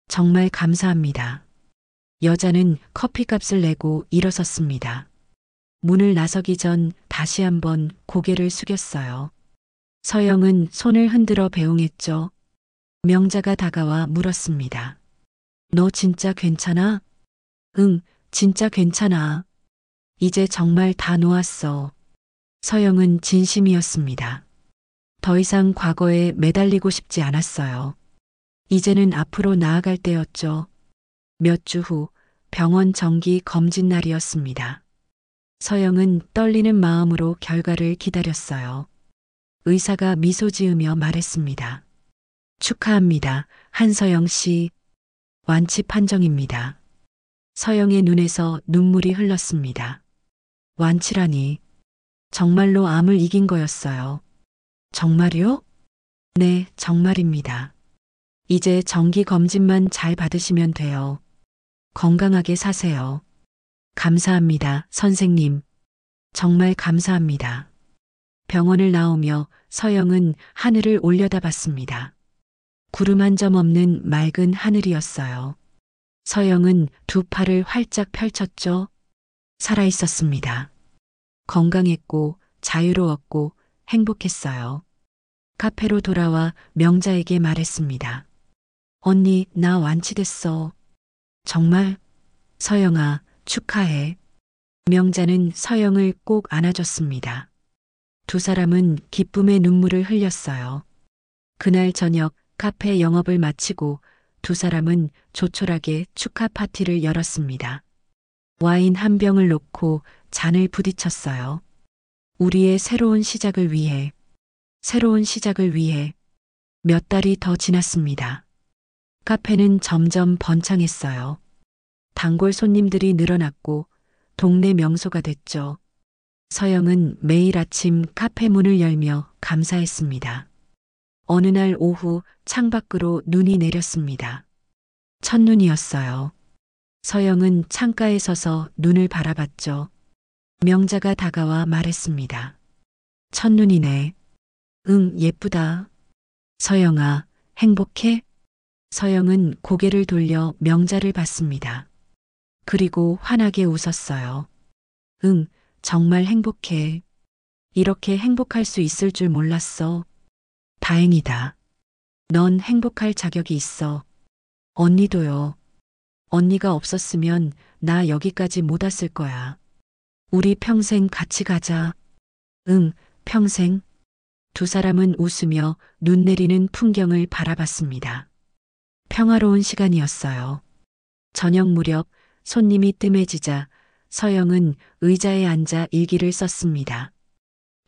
정말 감사합니다. 여자는 커피값을 내고 일어섰습니다. 문을 나서기 전 다시 한번 고개를 숙였어요. 서영은 손을 흔들어 배웅했죠. 명자가 다가와 물었습니다. 너 진짜 괜찮아? 응, 진짜 괜찮아. 이제 정말 다 놓았어. 서영은 진심이었습니다. 더 이상 과거에 매달리고 싶지 않았어요. 이제는 앞으로 나아갈 때였죠. 몇 주 후 병원 정기 검진 날이었습니다. 서영은 떨리는 마음으로 결과를 기다렸어요. 의사가 미소 지으며 말했습니다. 축하합니다, 한서영 씨. 완치 판정입니다. 서영의 눈에서 눈물이 흘렀습니다. 완치라니. 정말로 암을 이긴 거였어요. 정말요? 네, 정말입니다. 이제 정기 검진만 잘 받으시면 돼요. 건강하게 사세요. 감사합니다, 선생님. 정말 감사합니다. 병원을 나오며 서영은 하늘을 올려다봤습니다. 구름 한 점 없는 맑은 하늘이었어요. 서영은 두 팔을 활짝 펼쳤죠. 살아 있었습니다. 건강했고 자유로웠고 행복했어요. 카페로 돌아와 명자에게 말했습니다. 언니, 나 완치됐어. 정말? 서영아, 축하해. 명자는 서영을 꼭 안아줬습니다. 두 사람은 기쁨의 눈물을 흘렸어요. 그날 저녁 카페 영업을 마치고 두 사람은 조촐하게 축하 파티를 열었습니다. 와인 한 병을 놓고 잔을 부딪혔어요. 우리의 새로운 시작을 위해, 새로운 시작을 위해. 몇 달이 더 지났습니다. 카페는 점점 번창했어요. 단골 손님들이 늘어났고 동네 명소가 됐죠. 서영은 매일 아침 카페 문을 열며 감사했습니다. 어느 날 오후 창밖으로 눈이 내렸습니다. 첫눈이었어요. 서영은 창가에 서서 눈을 바라봤죠. 명자가 다가와 말했습니다. 첫눈이네. 응, 예쁘다. 서영아, 행복해? 서영은 고개를 돌려 명자를 봤습니다. 그리고 환하게 웃었어요. 응, 정말 행복해. 이렇게 행복할 수 있을 줄 몰랐어. 다행이다. 넌 행복할 자격이 있어. 언니도요. 언니가 없었으면 나 여기까지 못 왔을 거야. 우리 평생 같이 가자. 응, 평생. 두 사람은 웃으며 눈 내리는 풍경을 바라봤습니다. 평화로운 시간이었어요. 저녁 무렵 손님이 뜸해지자 서영은 의자에 앉아 일기를 썼습니다.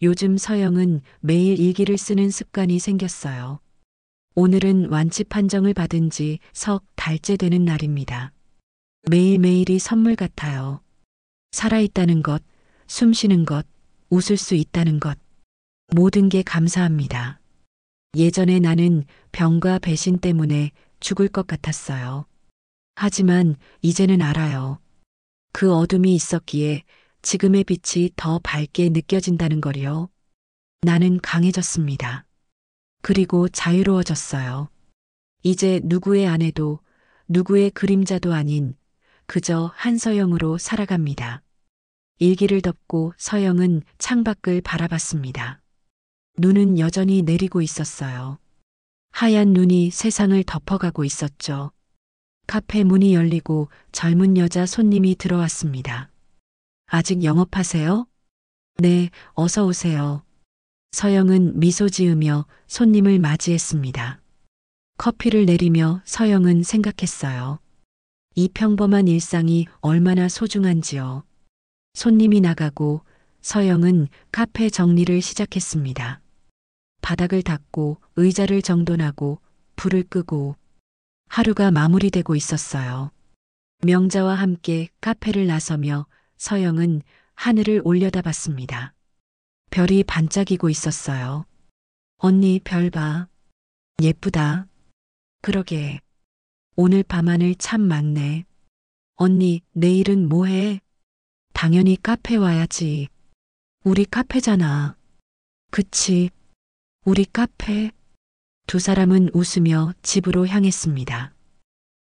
요즘 서영은 매일 일기를 쓰는 습관이 생겼어요. 오늘은 완치 판정을 받은 지 석 달째 되는 날입니다. 매일매일이 선물 같아요. 살아있다는 것, 숨 쉬는 것, 웃을 수 있다는 것. 모든 게 감사합니다. 예전에 나는 병과 배신 때문에 죽을 것 같았어요. 하지만 이제는 알아요. 그 어둠이 있었기에 지금의 빛이 더 밝게 느껴진다는 걸요. 나는 강해졌습니다. 그리고 자유로워졌어요. 이제 누구의 아내도 누구의 그림자도 아닌 그저 한서영으로 살아갑니다. 일기를 덮고 서영은 창밖을 바라봤습니다. 눈은 여전히 내리고 있었어요. 하얀 눈이 세상을 덮어가고 있었죠. 카페 문이 열리고 젊은 여자 손님이 들어왔습니다. 아직 영업하세요? 네, 어서 오세요. 서영은 미소 지으며 손님을 맞이했습니다. 커피를 내리며 서영은 생각했어요. 이 평범한 일상이 얼마나 소중한지요. 손님이 나가고 서영은 카페 정리를 시작했습니다. 바닥을 닦고 의자를 정돈하고 불을 끄고 하루가 마무리되고 있었어요. 명자와 함께 카페를 나서며 서영은 하늘을 올려다봤습니다. 별이 반짝이고 있었어요. 언니 별 봐. 예쁘다. 그러게. 오늘 밤하늘 참 맑네. 언니 내일은 뭐 해? 당연히 카페 와야지. 우리 카페잖아. 그치. 우리 카페. 두 사람은 웃으며 집으로 향했습니다.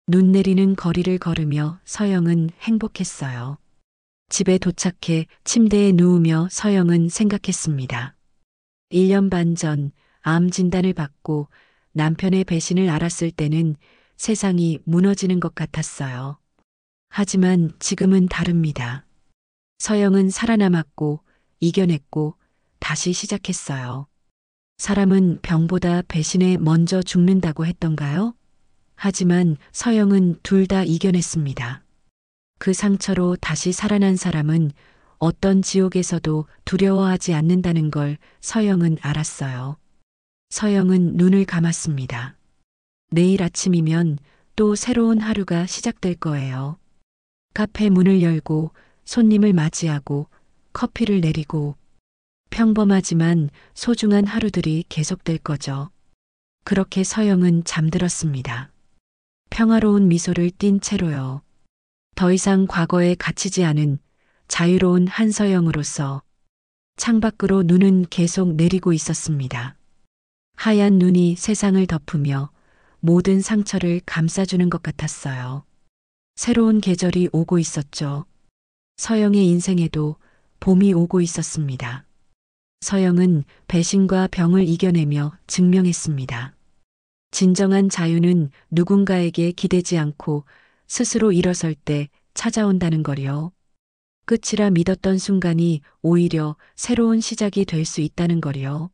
눈 내리는 거리를 걸으며 서영은 행복했어요. 집에 도착해 침대에 누우며 서영은 생각했습니다. 1년 반 전 암 진단을 받고 남편의 배신을 알았을 때는 세상이 무너지는 것 같았어요. 하지만 지금은 다릅니다. 서영은 살아남았고 이겨냈고 다시 시작했어요. 사람은 병보다 배신에 먼저 죽는다고 했던가요? 하지만 서영은 둘 다 이겨냈습니다. 그 상처로 다시 살아난 사람은 어떤 지옥에서도 두려워하지 않는다는 걸 서영은 알았어요. 서영은 눈을 감았습니다. 내일 아침이면 또 새로운 하루가 시작될 거예요. 카페 문을 열고 손님을 맞이하고 커피를 내리고 평범하지만 소중한 하루들이 계속될 거죠. 그렇게 서영은 잠들었습니다. 평화로운 미소를 띤 채로요. 더 이상 과거에 갇히지 않은 자유로운 한서영으로서 창밖으로 눈은 계속 내리고 있었습니다. 하얀 눈이 세상을 덮으며 모든 상처를 감싸주는 것 같았어요. 새로운 계절이 오고 있었죠. 서영의 인생에도 봄이 오고 있었습니다. 서영은 배신과 병을 이겨내며 증명했습니다. 진정한 자유는 누군가에게 기대지 않고 스스로 일어설 때 찾아온다는 거요. 끝이라 믿었던 순간이 오히려 새로운 시작이 될 수 있다는 거요.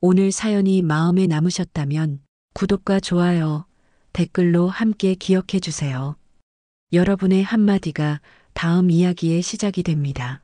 오늘 사연이 마음에 남으셨다면 구독과 좋아요, 댓글로 함께 기억해 주세요. 여러분의 한마디가 다음 이야기의 시작이 됩니다.